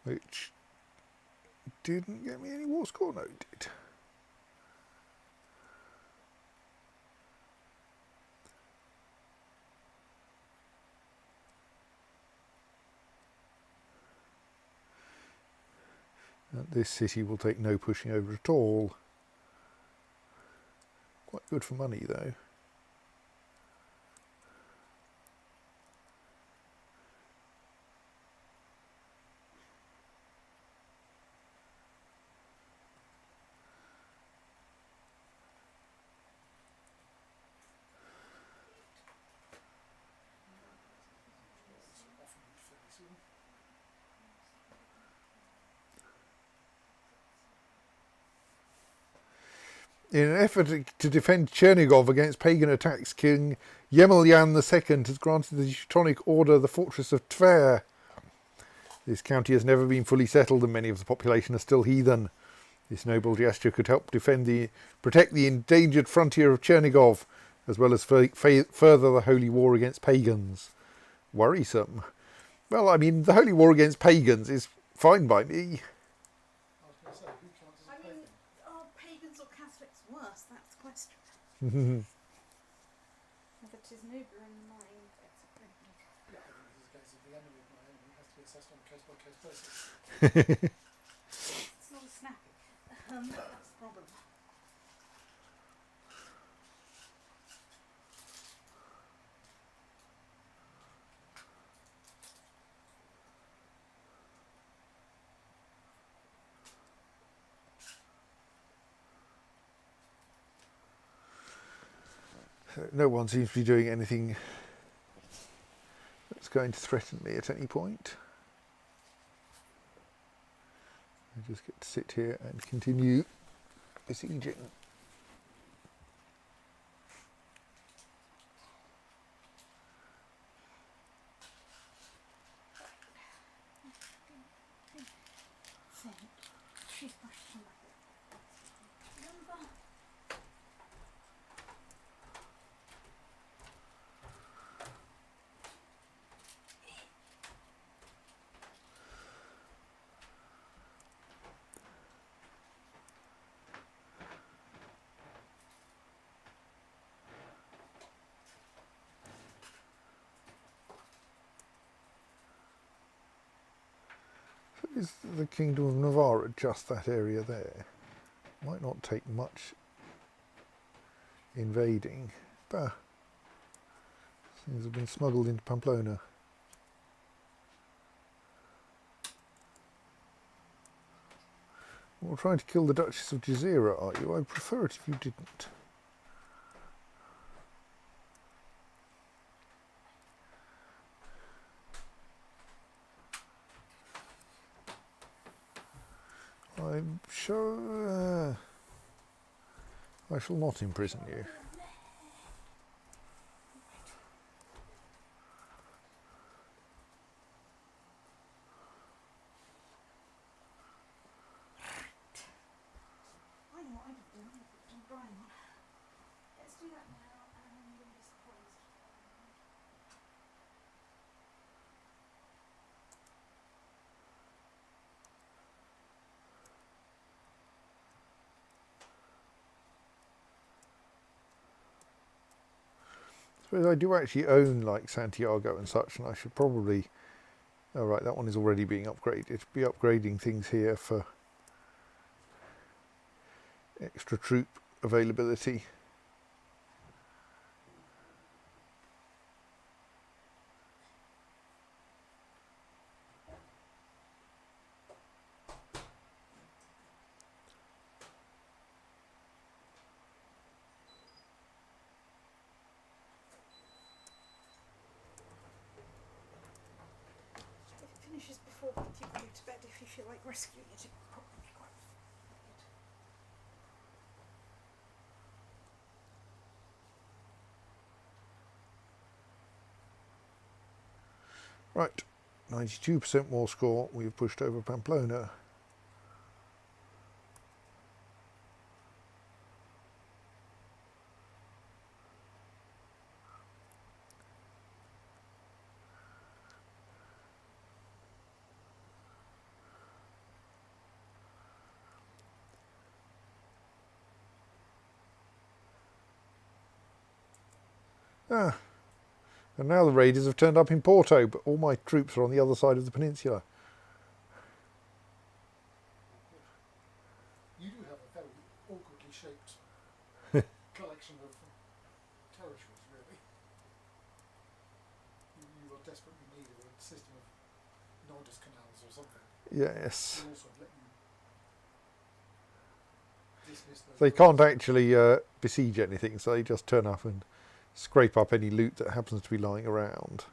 which didn't get me any war score, no it did. And this city will take no pushing over at all. Quite good for money though. In an effort to defend Chernigov against pagan attacks, King Yemelyan II has granted the Teutonic Order the fortress of Tver. This county has never been fully settled and many of the population are still heathen. This noble gesture could help protect the endangered frontier of Chernigov, as well as further the holy war against pagans. Worrisome. Well, I mean, the holy war against pagans is fine by me. I was going to say, who counts as a I mean, pagan? are pagans or Catholics worse? That's the question. Whether it is nobler in mind, etc. Yeah, I think this is a case of the enemy of my enemy has to be assessed on a case-by-case basis. It's not as snappy. That's the problem. No one seems to be doing anything that's going to threaten me at any point. I just get to sit here and continue besieging. Is the Kingdom of Navarre just that area there? Might not take much invading. Bah. Things have been smuggled into Pamplona. Well, trying to kill the Duchess of Jazeera, are you? I'd prefer it if you didn't. I'm sure I shall not imprison you. I know what I could do. I could put some drying on. Let's do that now, and I'm going to be surprised. I suppose I do actually own like Santiago and such, and I should probably. Oh right, that one is already being upgraded. Be upgrading things here for extra troop availability. If it finishes before you go to bed, if you feel like rescuing it, it would probably be quite Right, 92% more score. We've pushed over Pamplona. Ah, and now the raiders have turned up in Porto, but all my troops are on the other side of the peninsula. You do have a very awkwardly shaped collection of territories, really. You are desperately in need of a system of nodus canals or something. Yes. To also let you dismiss those. They can't actually besiege anything, so they just turn up and scrape up any loot that happens to be lying around.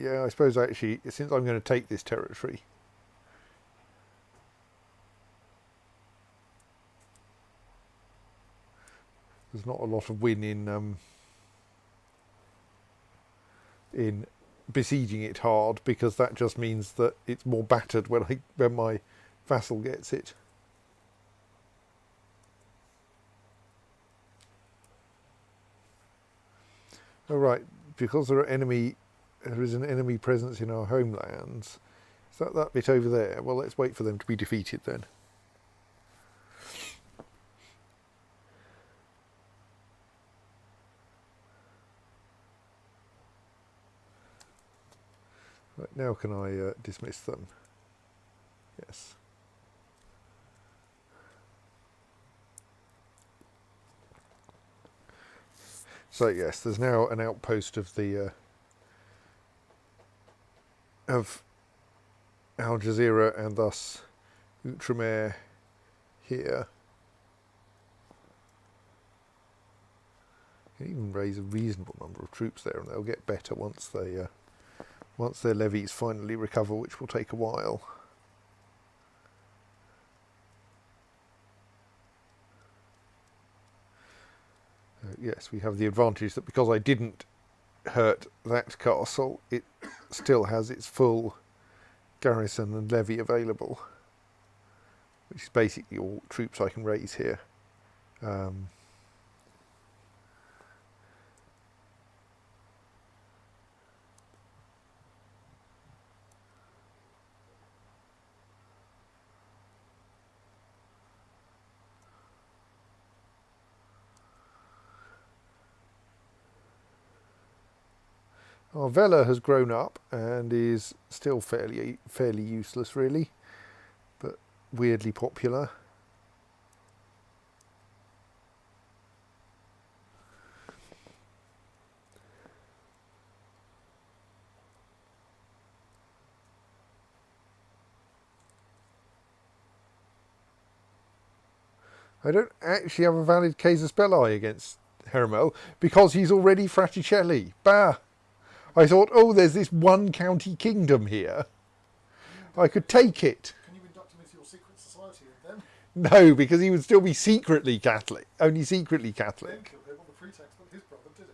Yeah, I suppose actually, since I'm going to take this territory, there's not a lot of win in besieging it hard, because that just means that it's more battered when my vassal gets it. All right, because there is an enemy presence in our homelands. Is that bit over there? Well, let's wait for them to be defeated then. Right, now can I dismiss them? Yes. So yes, there's now an outpost of the of Al Jazeera and thus Outremer here. You can even raise a reasonable number of troops there, and they'll get better once their levies finally recover, which will take a while. Yes, we have the advantage that because I didn't hurt that castle, it still has its full garrison and levy available, which is basically all troops I can raise here. Our Vela has grown up and is still fairly useless, really, but weirdly popular. I don't actually have a valid casus belli against Hermel because he's already Fraticelli. Bah! I thought, oh, there's this one county kingdom here. I could take it. Can you induct him into your secret society then? No, because he would still be secretly Catholic. Only secretly Then Catholic. kill him on the pretext that his brother did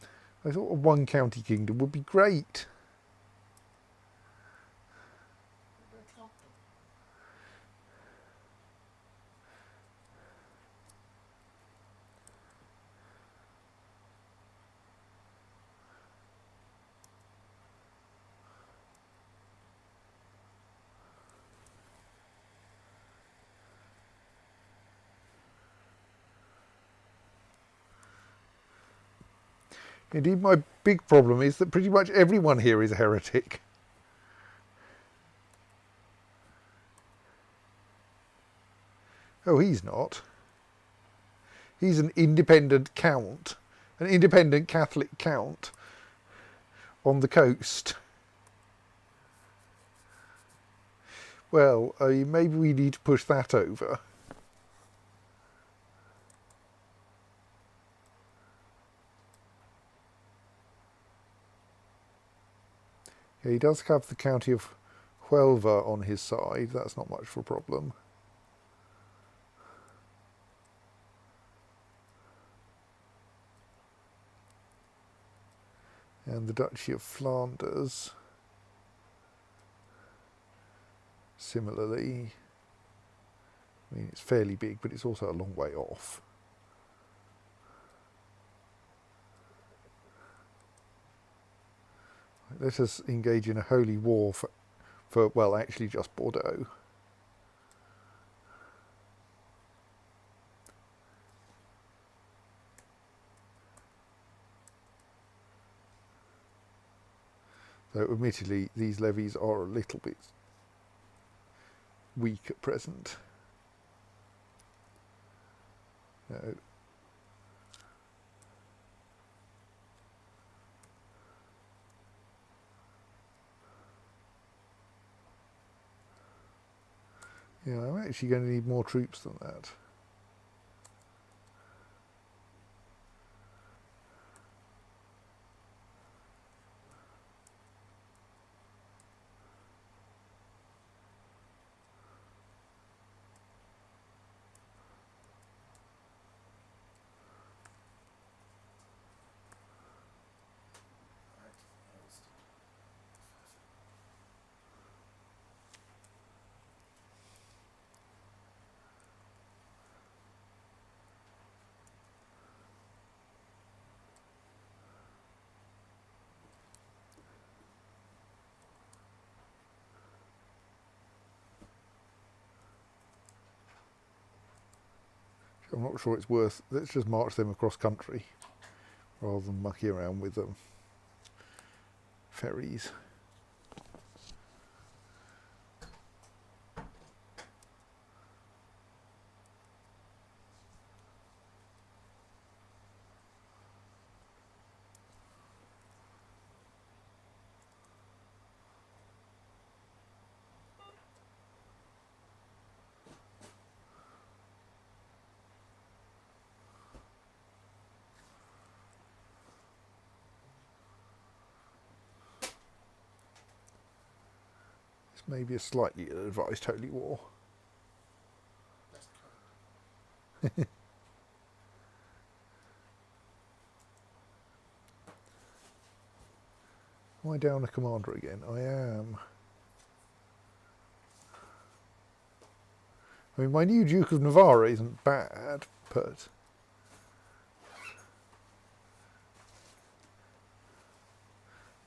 it. I thought a one county kingdom would be great. They don't count them. Indeed, my big problem is that pretty much everyone here is a heretic. Oh, he's not. He's an independent count, an independent Catholic count on the coast. Well, maybe we need to push that over. Yeah, he does have the county of Huelva on his side. That's not much of a problem. And the Duchy of Flanders, similarly. I mean, it's fairly big, but it's also a long way off. Let us engage in a holy war for well, actually just Bordeaux. Though admittedly these levies are a little bit weak at present. No. Yeah, I'm actually going to need more troops than that. I'm not sure it's worth. Let's just march them across country rather than mucking around with them. Ferries. This may be a slightly ill-advised holy war. Best code. Am I down a commander again? I am. I mean, my new Duke of Navarre isn't bad, but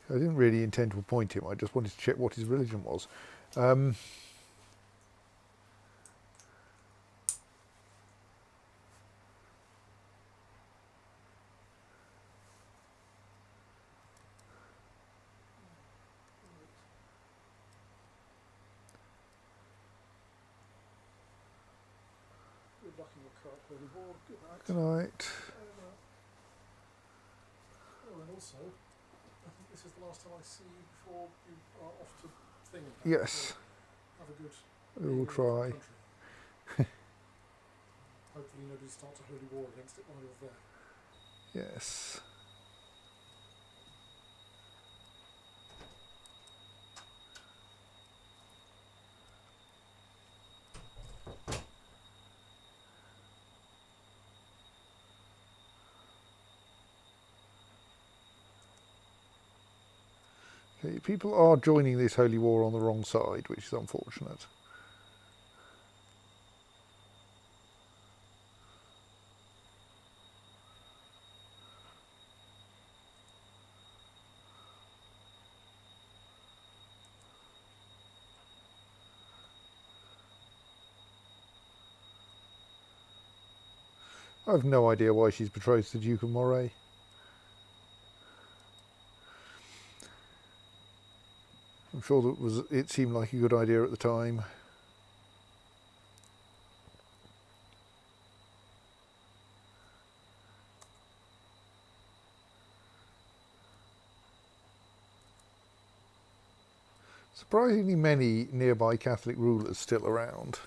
I didn't really intend to appoint him. I just wanted to check what his religion was. Good luck in your current holy war. Good night. Good night. Oh, and also, I think this is the last time I see you before you are off to thing. Yes. have a good We will healing of that try. country. Hopefully nobody starts a holy war against it while you're there. Yes. Okay, people are joining this holy war on the wrong side, which is unfortunate. I have no idea why she's betrothed to the Duke of Moray. I'm sure that it seemed like a good idea at the time. Surprisingly many nearby Catholic rulers still around.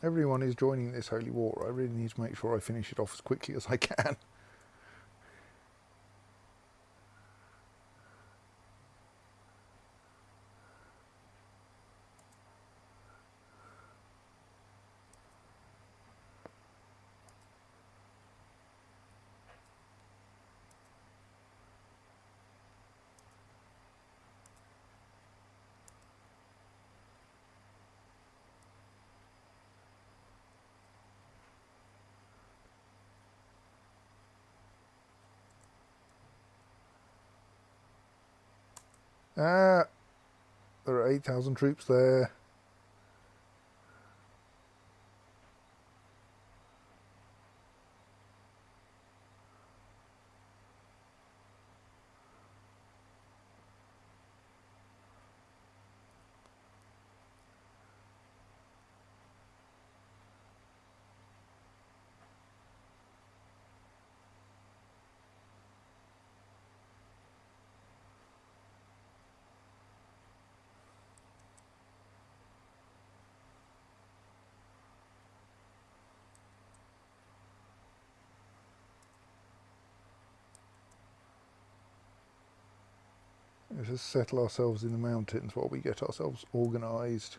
Everyone is joining this holy war. I really need to make sure I finish it off as quickly as I can. Ah, there are 8,000 troops there. Let's just settle ourselves in the mountains while we get ourselves organised.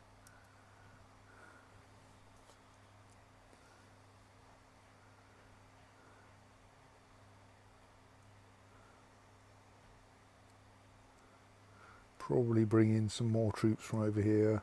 Probably bring in some more troops from over here.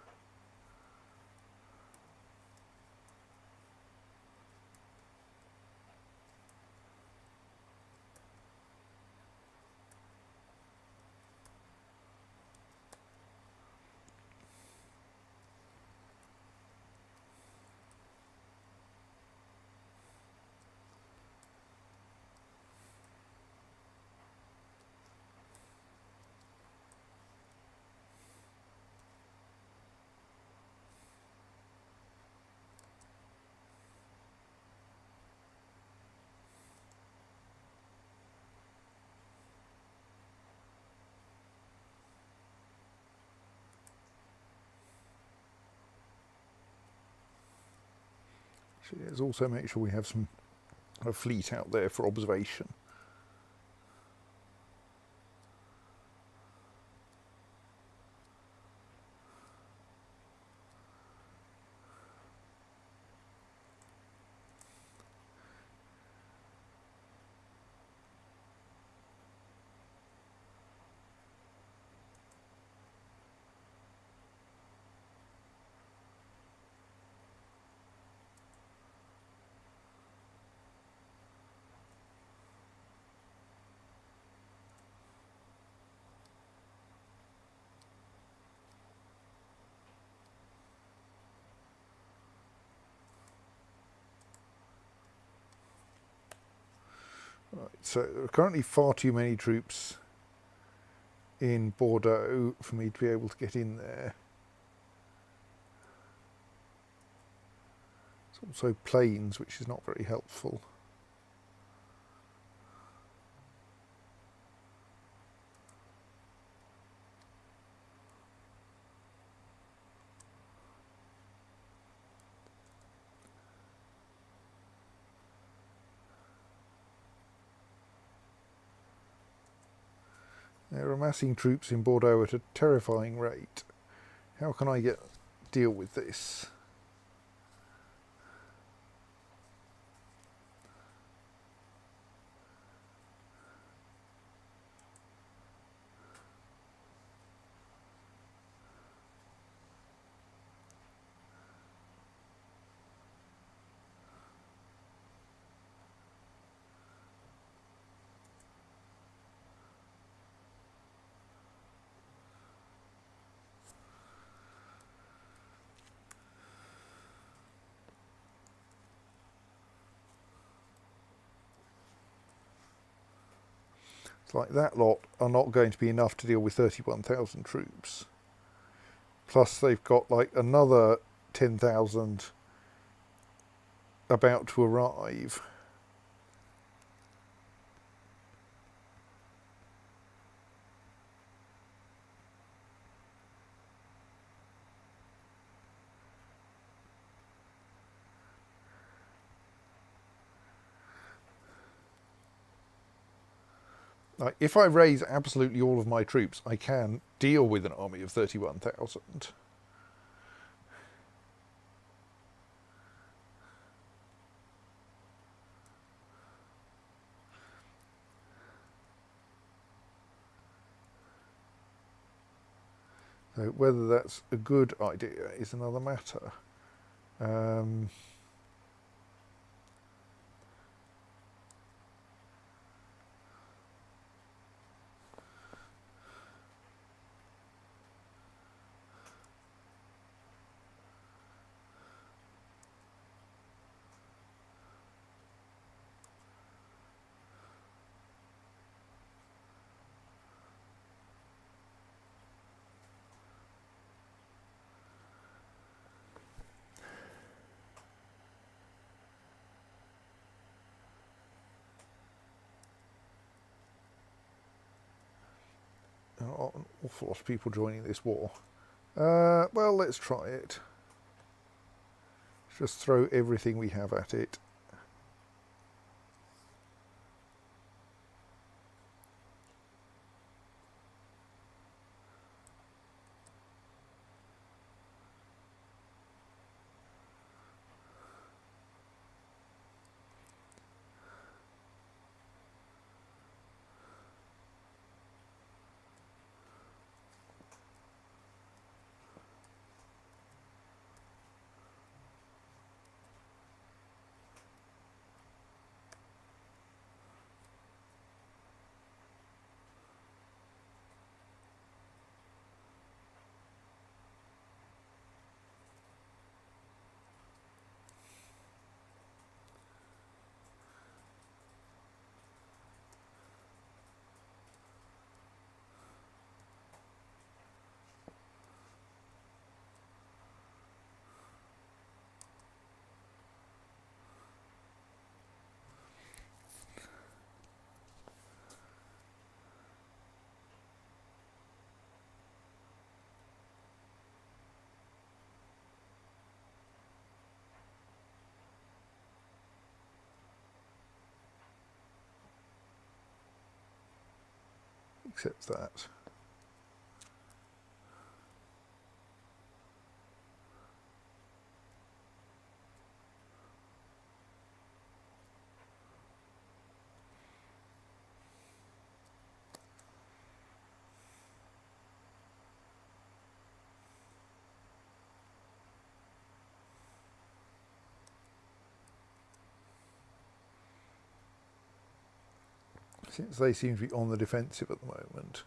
Actually, let's also make sure we have a fleet out there for observation. Right, so there are currently far too many troops in Bordeaux for me to be able to get in there. It's also plains, which is not very helpful. They're amassing troops in Bordeaux at a terrifying rate. How can I deal with this? It's like that lot are not going to be enough to deal with 31,000 troops. Plus they've got like another 10,000 about to arrive. Like, if I raise absolutely all of my troops, I can deal with an army of 31,000. So whether that's a good idea is another matter. An awful lot of people joining this war. Well, let's try it. Let's just throw everything we have at it. accepts that. Since they seem to be on the defensive at the moment,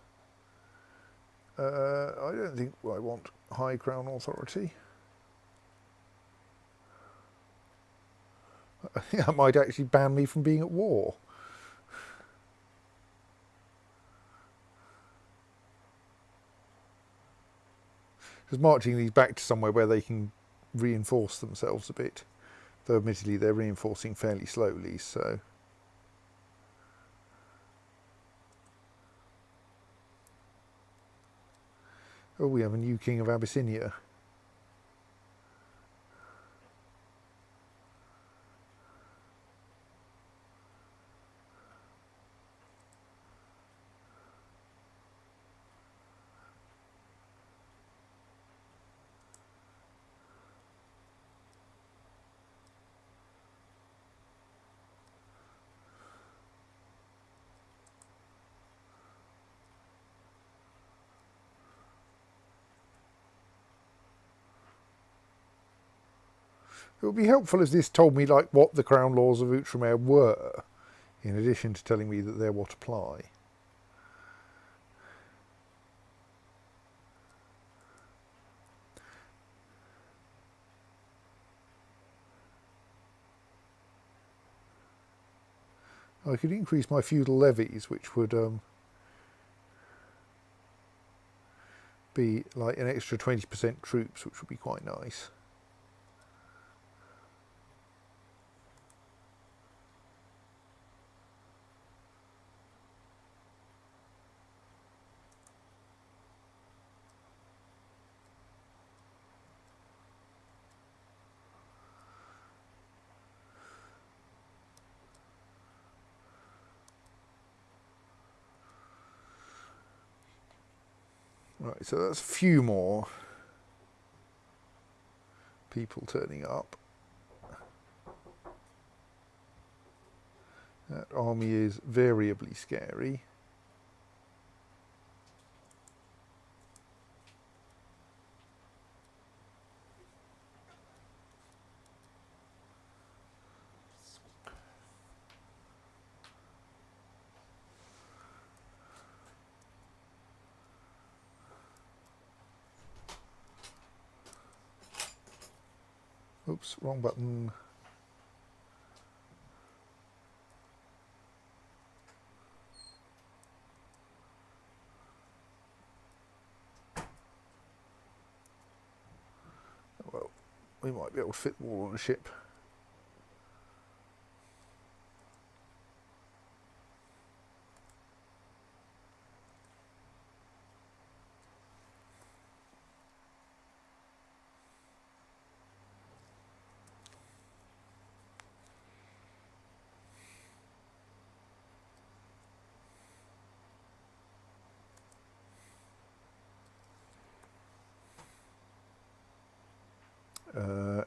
I don't think I want high crown authority. I think that might actually ban me from being at war. Just marching these back to somewhere where they can reinforce themselves a bit. Though admittedly they're reinforcing fairly slowly, so... Oh, we have a new king of Abyssinia. It would be helpful if this told me like what the crown laws of Outremer were, in addition to telling me that they're what apply. I could increase my feudal levies, which would be like an extra 20% troops, which would be quite nice. Right, so that's a few more people turning up. That army is variably scary. Oops, wrong button. Well, we might be able to fit them all on a ship.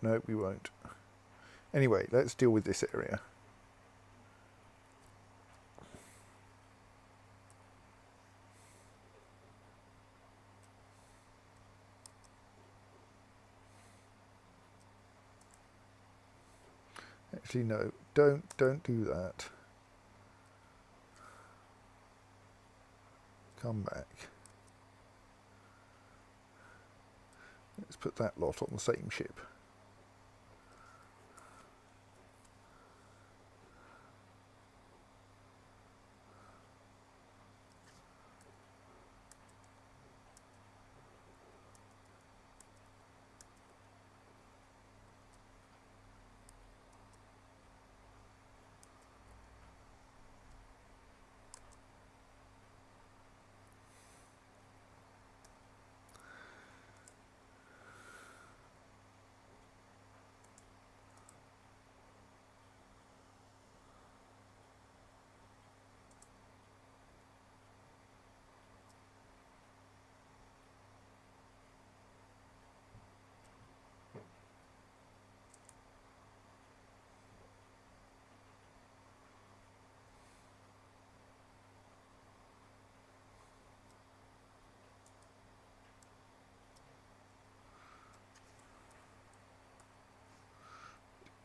No, we won't. Anyway, let's deal with this area. Actually, no, don't do that. Come back. Let's put that lot on the same ship.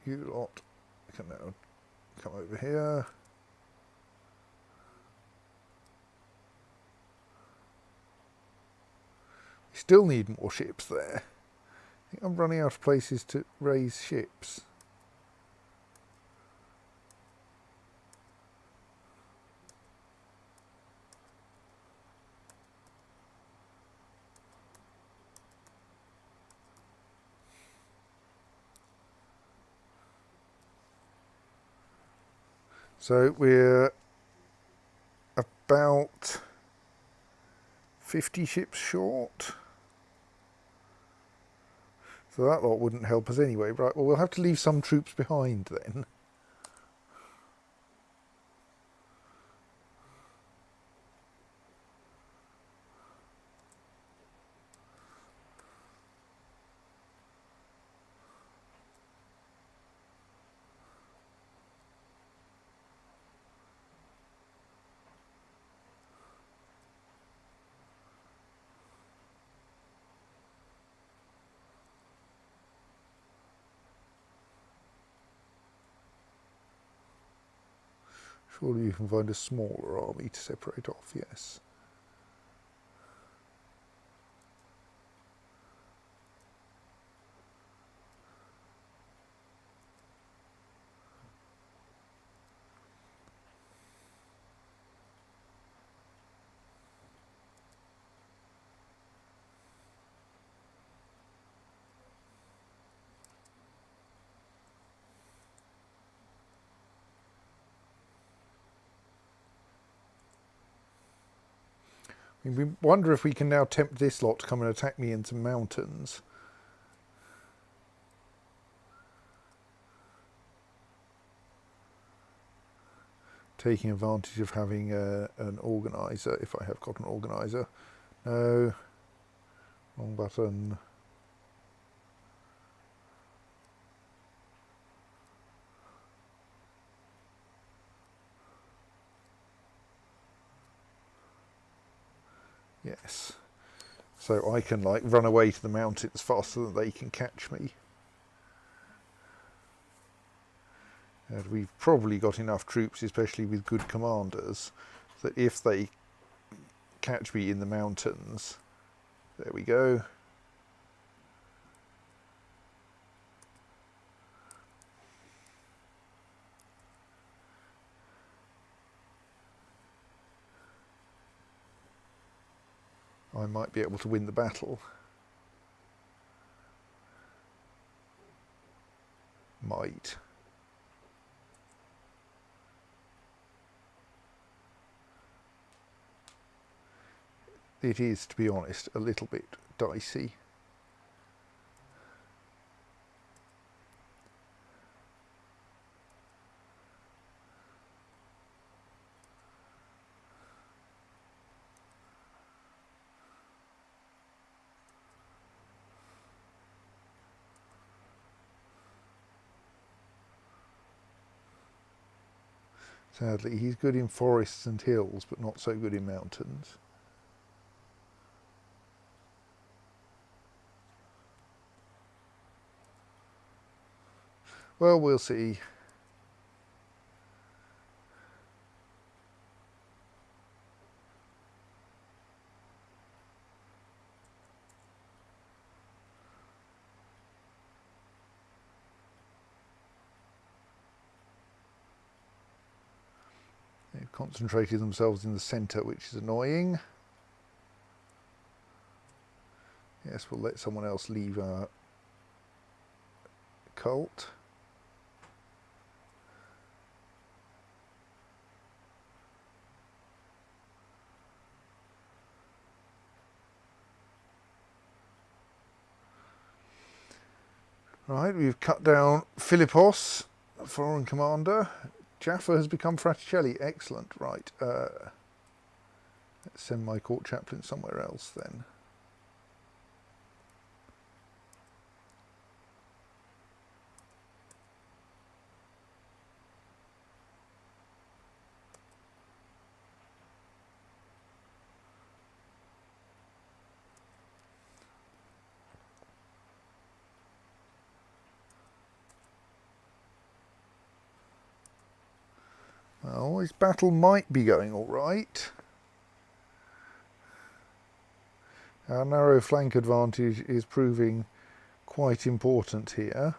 You lot can now come over here. We still need more ships there. I think I'm running out of places to raise ships. So we're about 50 ships short. So that lot wouldn't help us anyway. Right, well, we'll have to leave some troops behind then. Surely you can find a smaller army to separate off, yes. We wonder if we can now tempt this lot to come and attack me in some mountains. Taking advantage of having an organiser, if I have got an organiser. No, wrong button. Yes. So I can like run away to the mountains faster than they can catch me. And we've probably got enough troops, especially with good commanders, that if they catch me in the mountains, there we go. I might be able to win the battle. Might. It is, to be honest, a little bit dicey. Sadly, he's good in forests and hills, but not so good in mountains. Well, we'll see. They've concentrated themselves in the centre, which is annoying. Yes, we'll let someone else leave our cult. Right, we've cut down Philippos, foreign commander. Jaffa has become Fraticelli. Excellent. Right. Let's send my court chaplain somewhere else then. Well, this battle might be going all right. Our narrow flank advantage is proving quite important here.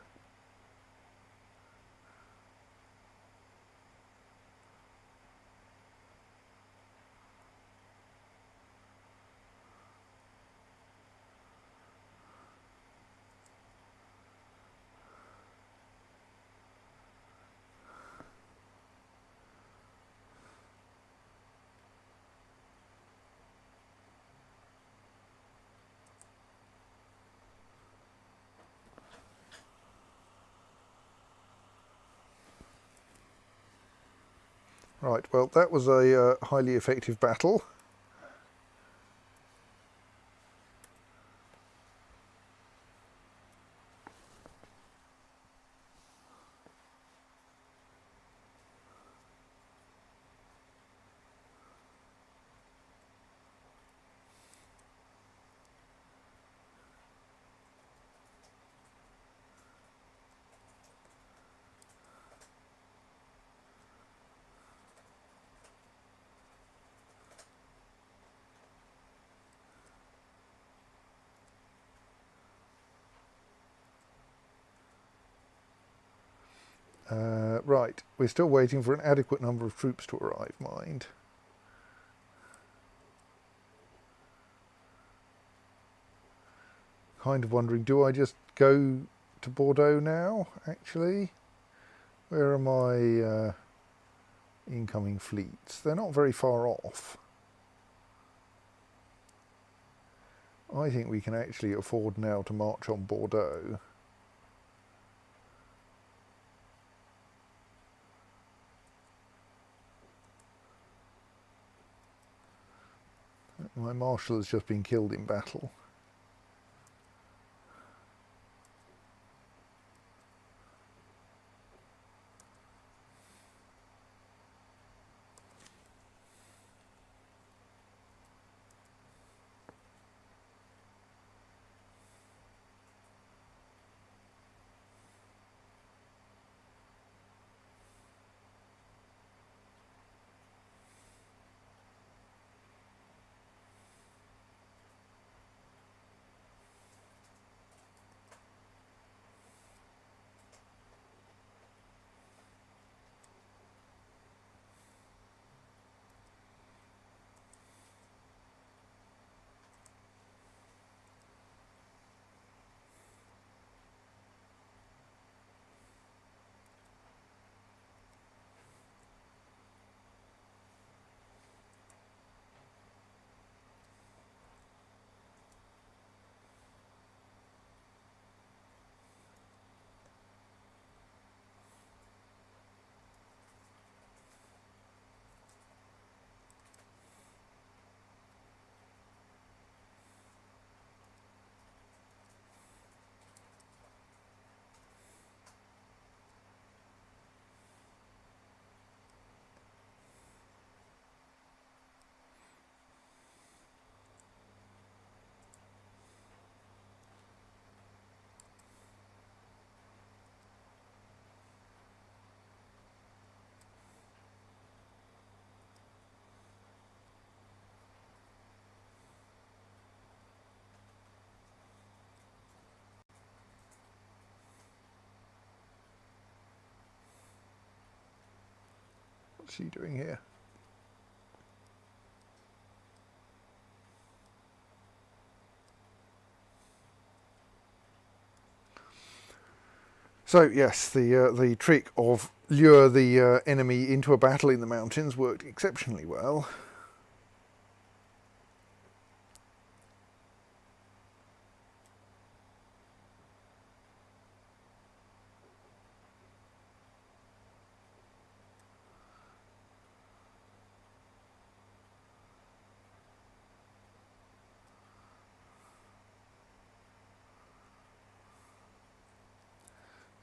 Right, well, that was a highly effective battle. Right, we're still waiting for an adequate number of troops to arrive, mind. Kind of wondering, do I just go to Bordeaux now, actually? Where are my incoming fleets? They're not very far off. I think we can actually afford now to march on Bordeaux. My marshal has just been killed in battle. What's she doing here? So yes, the trick of lure the enemy into a battle in the mountains worked exceptionally well.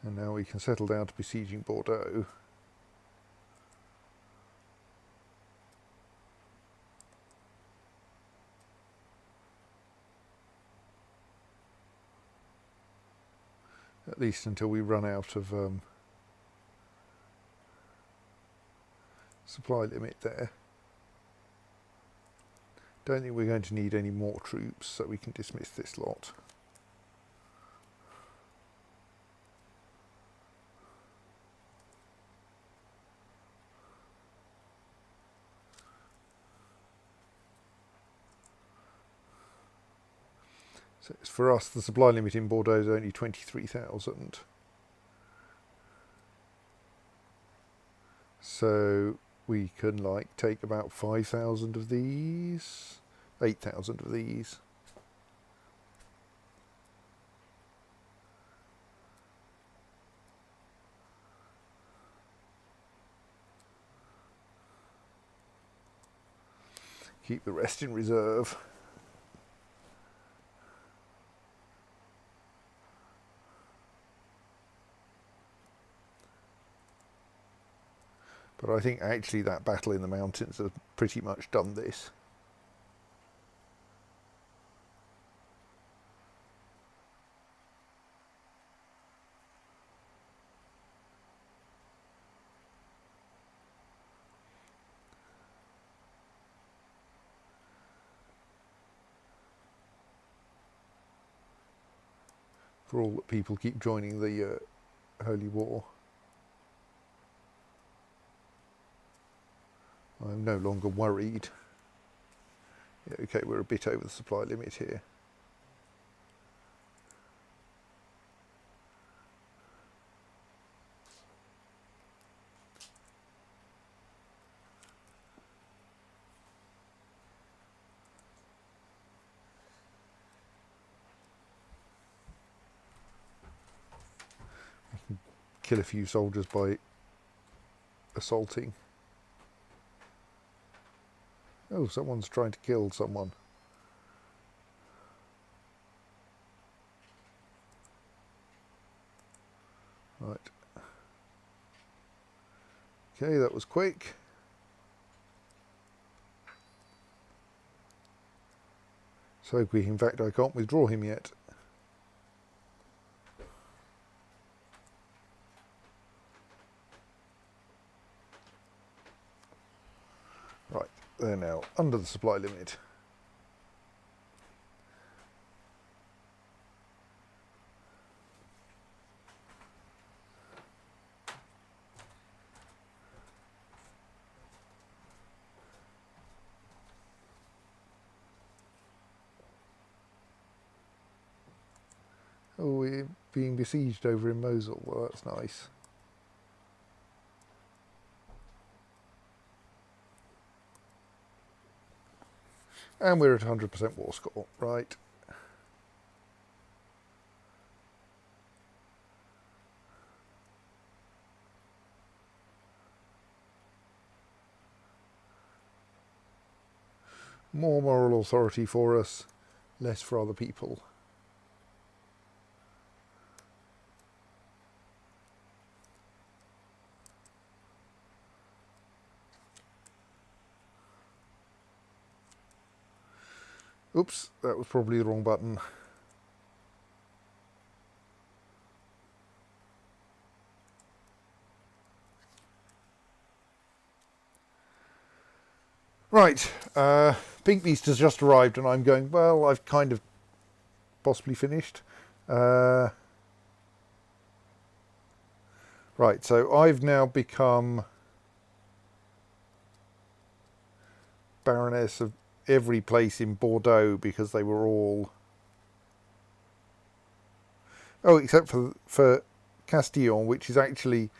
And now we can settle down to besieging Bordeaux. At least until we run out of supply limit there. Don't think we're going to need any more troops, so we can dismiss this lot. So it's for us, the supply limit in Bordeaux is only 23,000. So we can like take about 5,000 of these, 8,000 of these. Keep the rest in reserve. But I think actually that battle in the mountains has pretty much done this. For all that people keep joining the Holy War. I'm no longer worried. Yeah, okay, we're a bit over the supply limit here. I can kill a few soldiers by assaulting. Oh, someone's trying to kill someone. Right. Okay, that was quick. So quick, in fact, I can't withdraw him yet. Right, they're now under the supply limit. Oh, we're being besieged over in Mosul. Well, that's nice. And we're at 100% war score, right? More moral authority for us, less for other people. Oops, that was probably the wrong button. Right, Pink Beast has just arrived and I'm going, well, I've kind of possibly finished. Right, so I've now become Baroness of every place in Bordeaux because they were all... Oh, except for Castillon, which is actually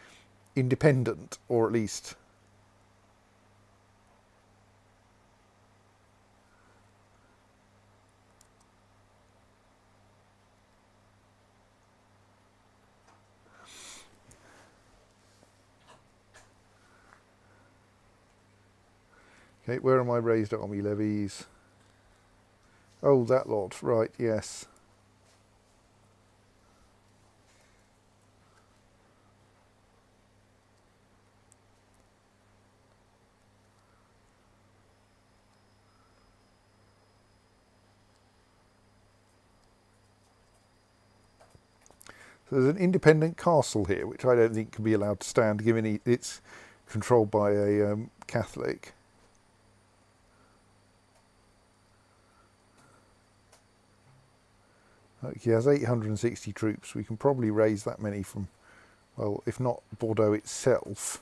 independent, or at least... Okay, where are my raised army levies? Oh, that lot, right, yes. So there's an independent castle here, which I don't think can be allowed to stand, given it's controlled by a Catholic. He has 860 troops. We can probably raise that many from, well, if not Bordeaux itself.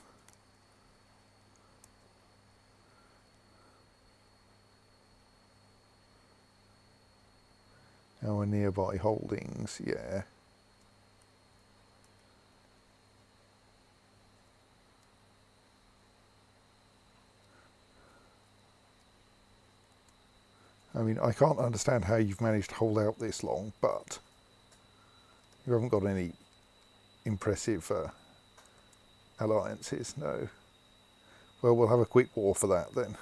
Our nearby holdings, yeah. I mean, I can't understand how you've managed to hold out this long, but you haven't got any impressive alliances, no. Well, we'll have a quick war for that then.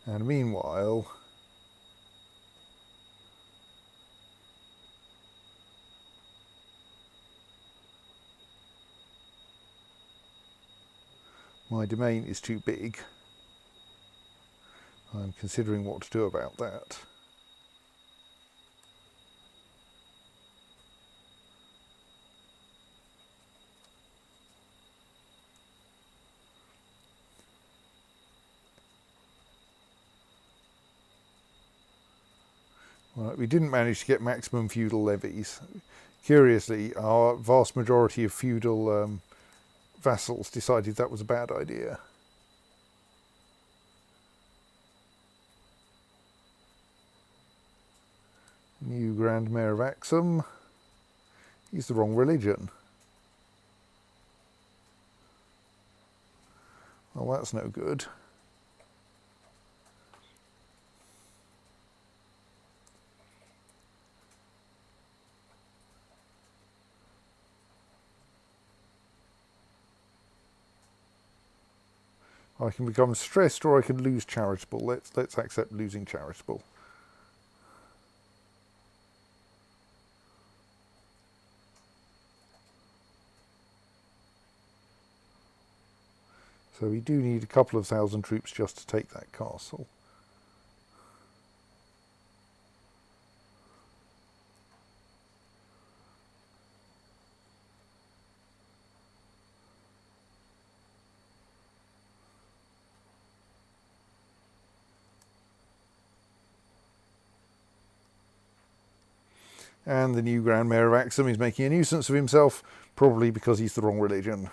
And meanwhile, my domain is too big. I'm considering what to do about that. Right, we didn't manage to get maximum feudal levies. Curiously, our vast majority of feudal vassals decided that was a bad idea. New Grand Mayor of Axum. He's the wrong religion. Well, that's no good. I can become stressed or I can lose charitable. Let's accept losing charitable. So we do need a couple of thousand troops just to take that castle. And the new Grand Mayor of Axum is making a nuisance of himself, probably because he's the wrong religion.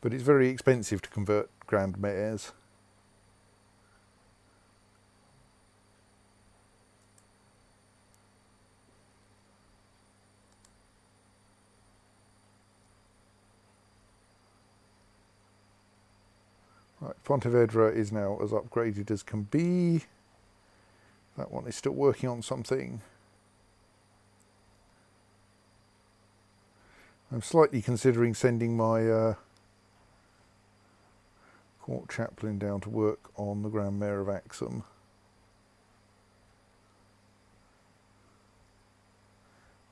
But it's very expensive to convert Grand Mayors. Right, Pontevedra is now as upgraded as can be. That one is still working on something. I'm slightly considering sending my court chaplain down to work on the Grand Mayor of Axum.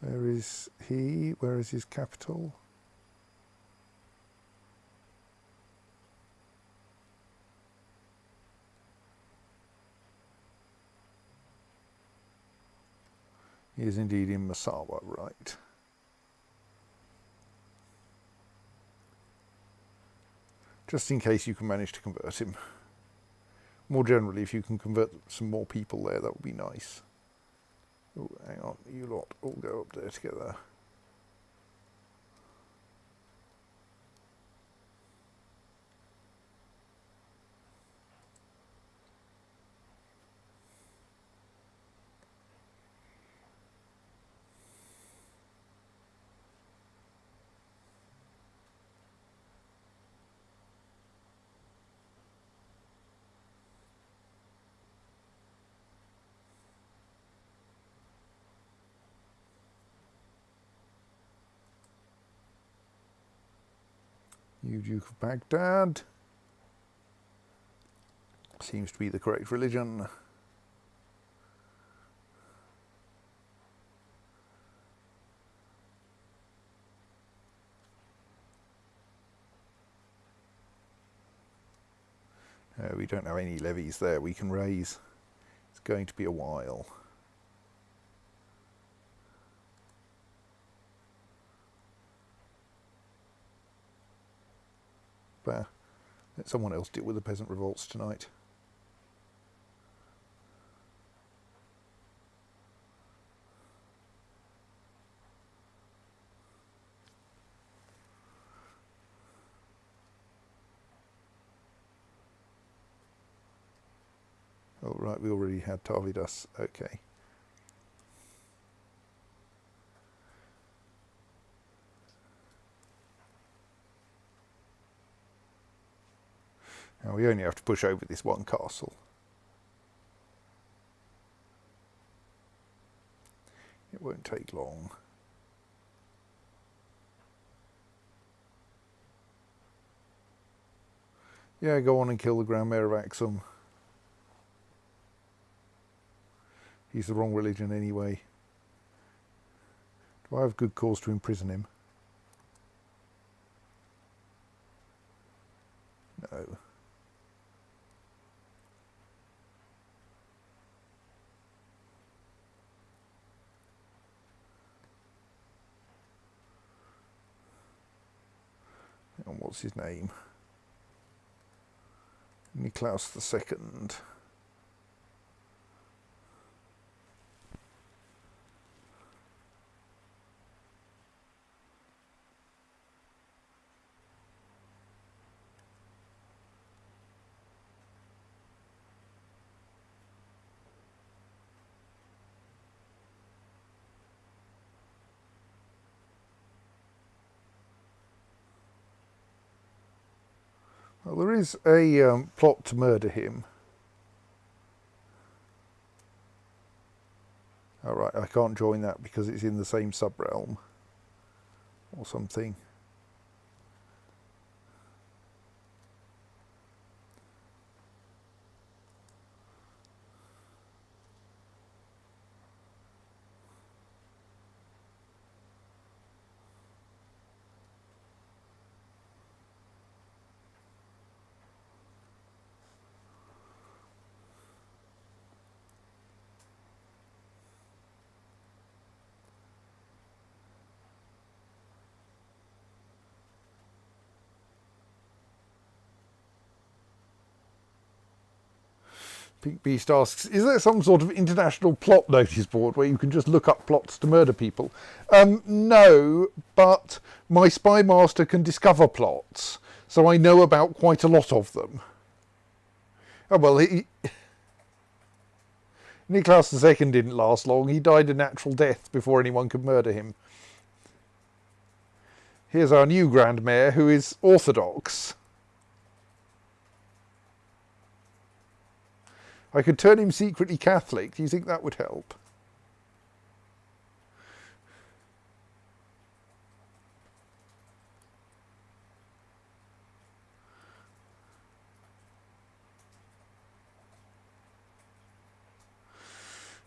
Where is he? Where is his capital? He is indeed in Massawa, right. Just in case you can manage to convert him. More generally, if you can convert some more people there, that would be nice. Oh, hang on, you lot all go up there together. You Duke of Baghdad. Seems to be the correct religion. We don't have any levies there we can raise. It's going to be a while. But let someone else deal with the peasant revolts tonight. Oh, right, we already had Tarvidas. Okay. Now we only have to push over this one castle. It won't take long. Yeah, go on and kill the Grand Mayor of Axum. He's the wrong religion anyway. Do I have good cause to imprison him? No. And what's his name? Niklaus II. Well, there is a plot to murder him. All right, I can't join that because it's in the same sub-realm or something. Pink Beast asks, is there some sort of international plot notice board where you can just look up plots to murder people? No, but my spy master can discover plots, so I know about quite a lot of them. Oh well, Niklaus II didn't last long. He died a natural death before anyone could murder him. Here's our new Grand Mayor, who is Orthodox. I could turn him secretly Catholic. Do you think that would help?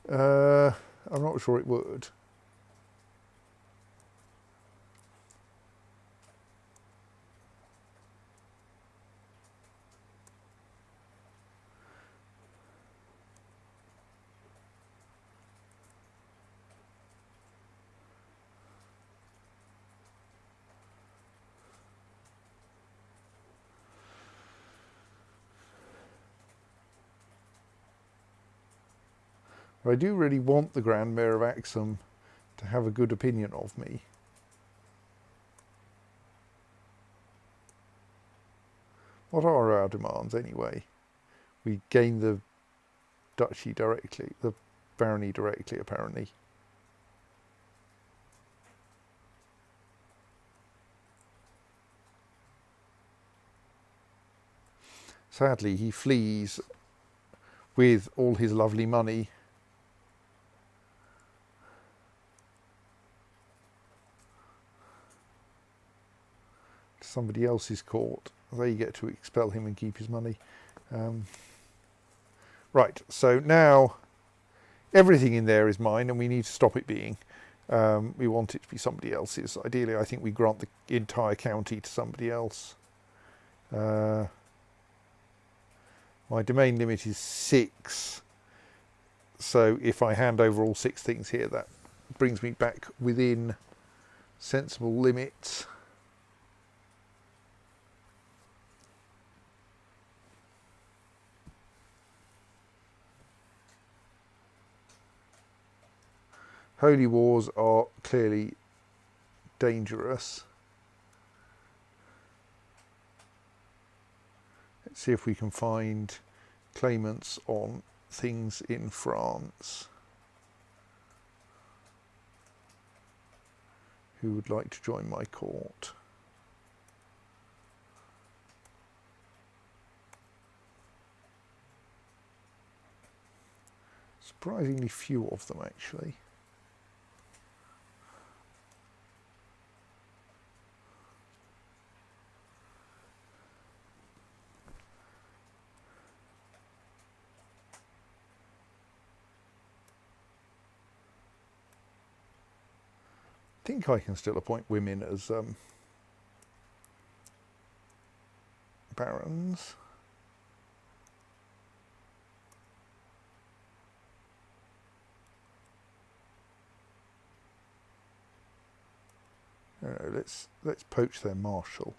I'm not sure it would. I do really want the Grand Mayor of Axum to have a good opinion of me. What are our demands anyway? We gain the duchy directly, the barony directly apparently. Sadly, he flees with all his lovely money. Somebody else's court. They get to expel him and keep his money. Right, so now everything in there is mine and we need to stop it being. We want it to be somebody else's. Ideally, I think we grant the entire county to somebody else. My domain limit is 6. So if I hand over all 6 things here, that brings me back within sensible limits. Holy wars are clearly dangerous. Let's see if we can find claimants on things in France who would like to join my court. Surprisingly few of them, actually. I think I can still appoint women as barons. No, let's poach their marshal.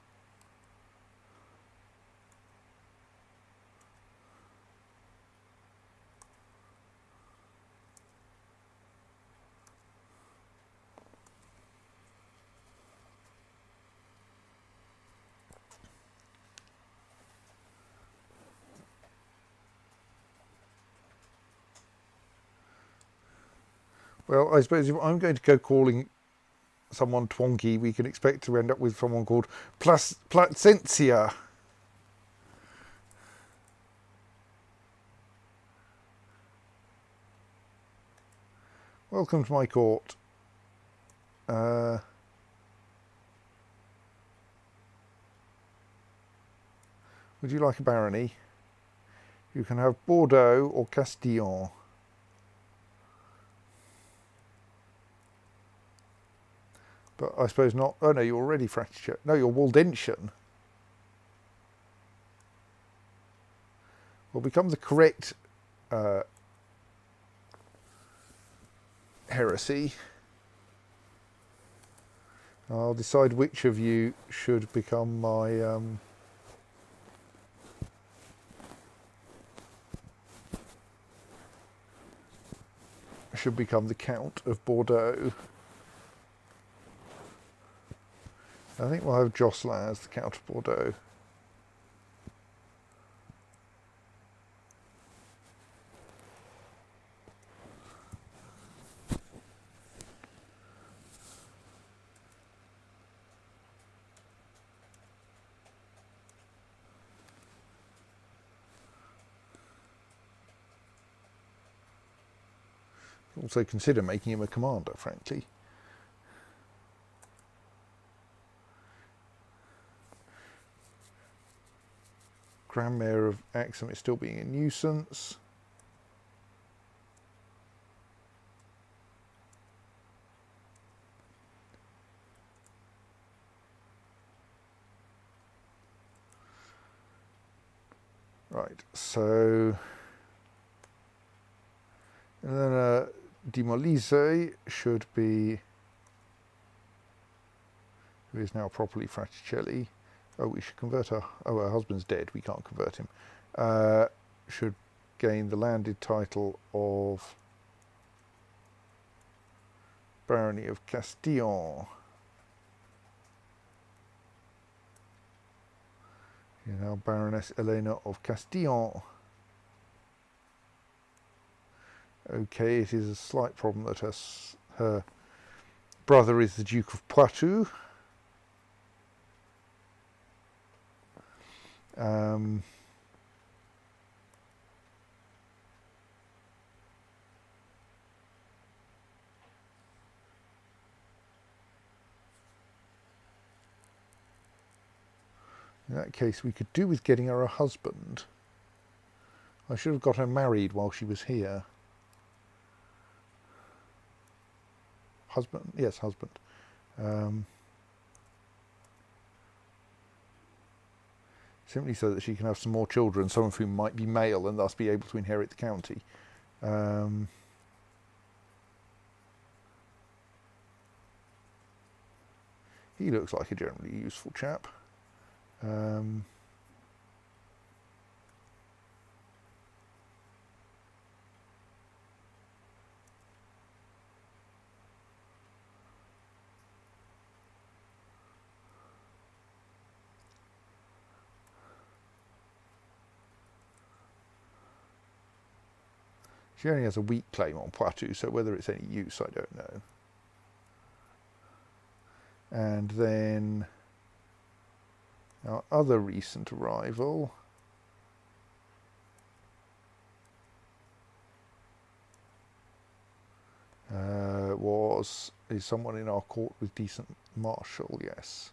Well, I suppose if I'm going to go calling someone Twonky, we can expect to end up with someone called Placentia. Welcome to my court. Would you like a barony? You can have Bordeaux or Castillon. But I suppose not. Oh no, you're already fractured. No, you're Waldentian. Will become the correct heresy. I'll decide which of you should become my should become the Count of Bordeaux. I think we'll have Jocelyn as the Count of Bordeaux. Also consider making him a commander, frankly. Grand Mayor of Axum is still being a nuisance. Right, so and then Demolise should be, who is now properly Fraticelli. Oh, we should convert her. Oh, her husband's dead. We can't convert him. Should gain the landed title of Barony of Castillon. You know, Baroness Elena of Castillon. Okay, it is a slight problem that her brother is the Duke of Poitou. In that case, we could do with getting her a husband. I should have got her married while she was here. Husband? Yes, simply so that she can have some more children, some of whom might be male and thus be able to inherit the county. He looks like a generally useful chap. She only has a weak claim on Poitou, so whether it's any use, I don't know. And then our other recent arrival is someone in our court with decent martial, yes.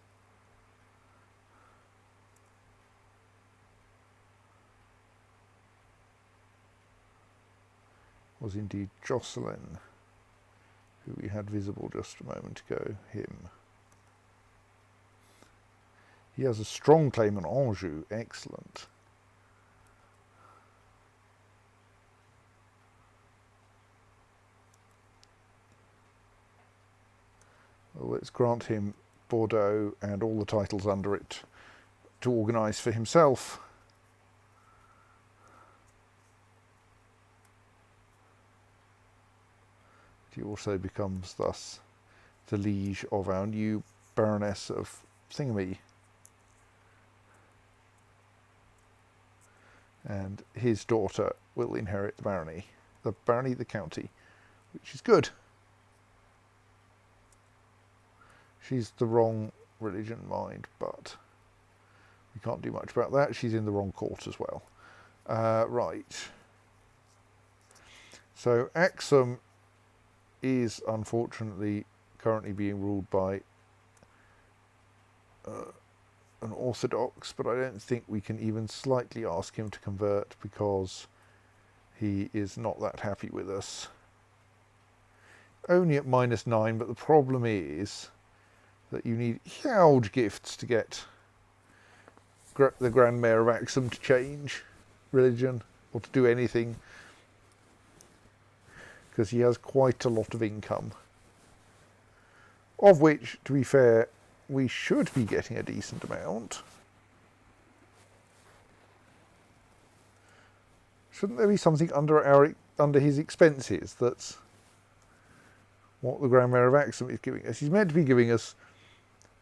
Was indeed Jocelyn, who we had visible just a moment ago, him. He has a strong claim on Anjou, excellent. Well, let's grant him Bordeaux and all the titles under it to organise for himself. He also becomes thus the liege of our new Baroness of Thingamy. And his daughter will inherit the barony, the county, which is good. She's the wrong religion, mind, but we can't do much about that. She's in the wrong court as well. Right. So Axum is unfortunately currently being ruled by an Orthodox, but I don't think we can even slightly ask him to convert because he is not that happy with us. Only at -9, but the problem is that you need huge gifts to get the Grand Mayor of Axum to change religion or to do anything, because he has quite a lot of income, of which, to be fair, we should be getting a decent amount. Shouldn't there be something under his expenses that's what the Grand Mayor of Axum is giving us? He's meant to be giving us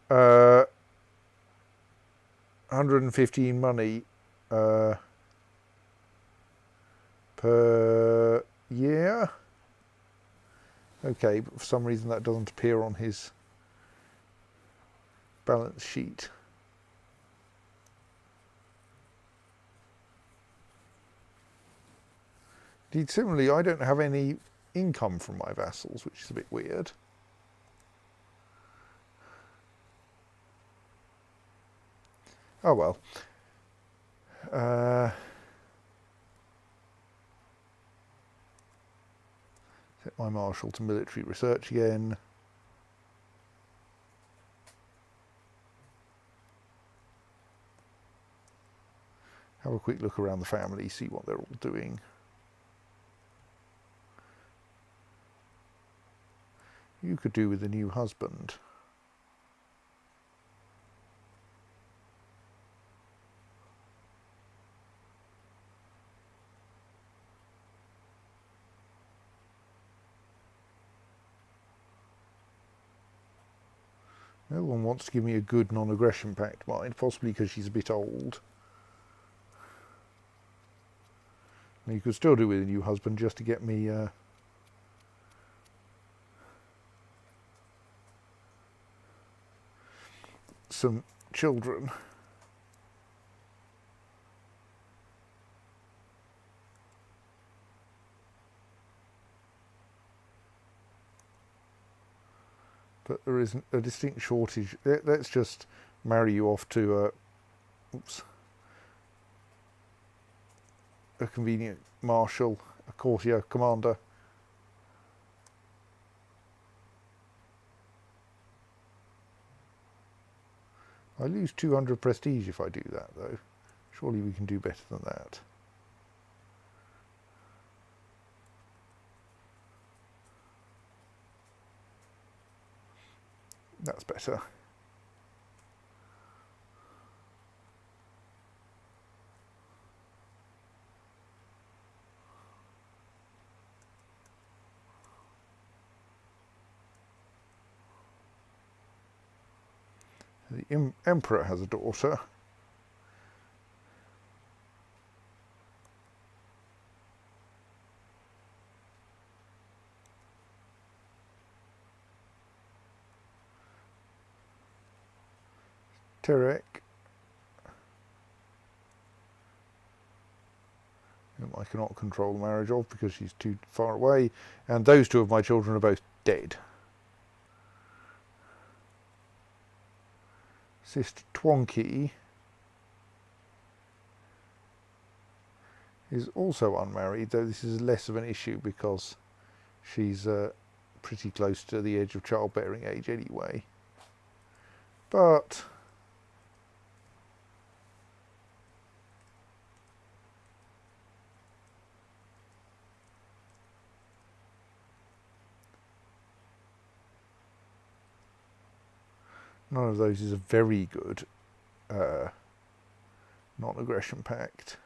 115 money per year. Okay, but for some reason that doesn't appear on his balance sheet. Indeed, similarly, I don't have any income from my vassals, which is a bit weird. Oh well. Set my marshal to military research again. Have a quick look around the family, see what they're all doing. You could do with a new husband. No one wants to give me a good non-aggression pact, mind, possibly because she's a bit old. And you could still do with a new husband just to get me some children. But there is a distinct shortage. Let's just marry you off to a convenient marshal, a courtier commander. I lose 200 prestige if I do that, though. Surely we can do better than that. That's better. The Emperor has a daughter. Terek, whom I cannot control the marriage of because she's too far away, and those two of my children are both dead. Sister Twonky is also unmarried, though this is less of an issue because she's pretty close to the edge of childbearing age anyway. But none of those is a very good non-aggression pact.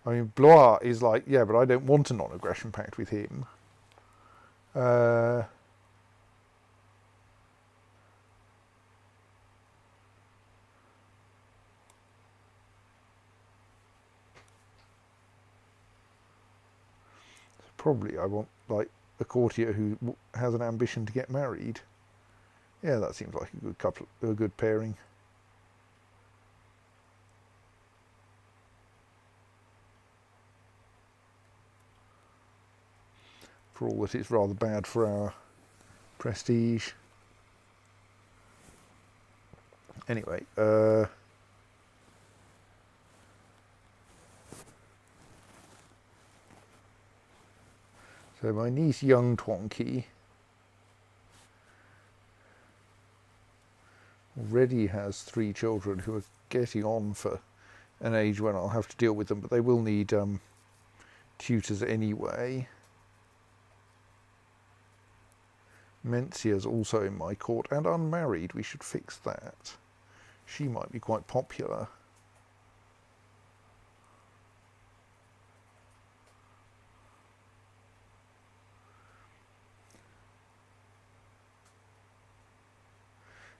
I mean, Blois is like, yeah, but I don't want a non-aggression pact with him. Probably I want, like, a courtier who has an ambition to get married. Yeah, that seems like a good pairing. For all that it's rather bad for our prestige. Anyway, so my niece Young Twonky already has 3 children who are getting on for an age when I'll have to deal with them, but they will need tutors anyway. Mencia's also in my court and unmarried. We should fix that. She might be quite popular.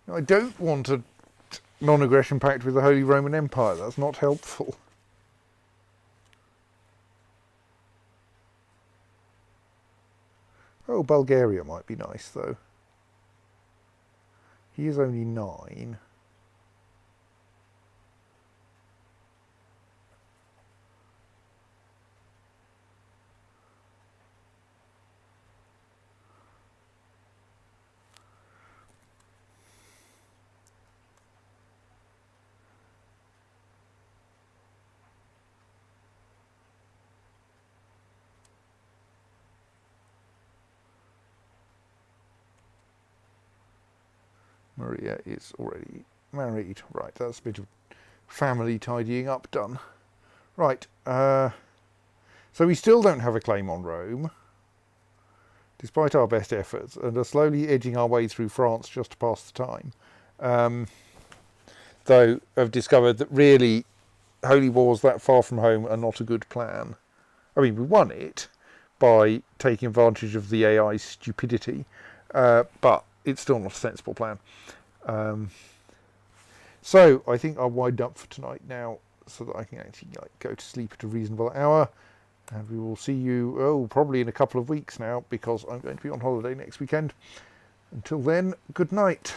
Now, I don't want a non-aggression pact with the Holy Roman Empire. That's not helpful. Oh, Bulgaria might be nice, though. He is only 9. Maria is already married. Right, that's a bit of family tidying up done. Right, so we still don't have a claim on Rome, despite our best efforts, and are slowly edging our way through France just to pass the time. Though I've discovered that really holy wars that far from home are not a good plan. I mean, we won it by taking advantage of the AI's stupidity, but it's still not a sensible plan. So I think I'll wind up for tonight now so that I can actually go to sleep at a reasonable hour. And we will see you, probably in a couple of weeks now, because I'm going to be on holiday next weekend. Until then, good night.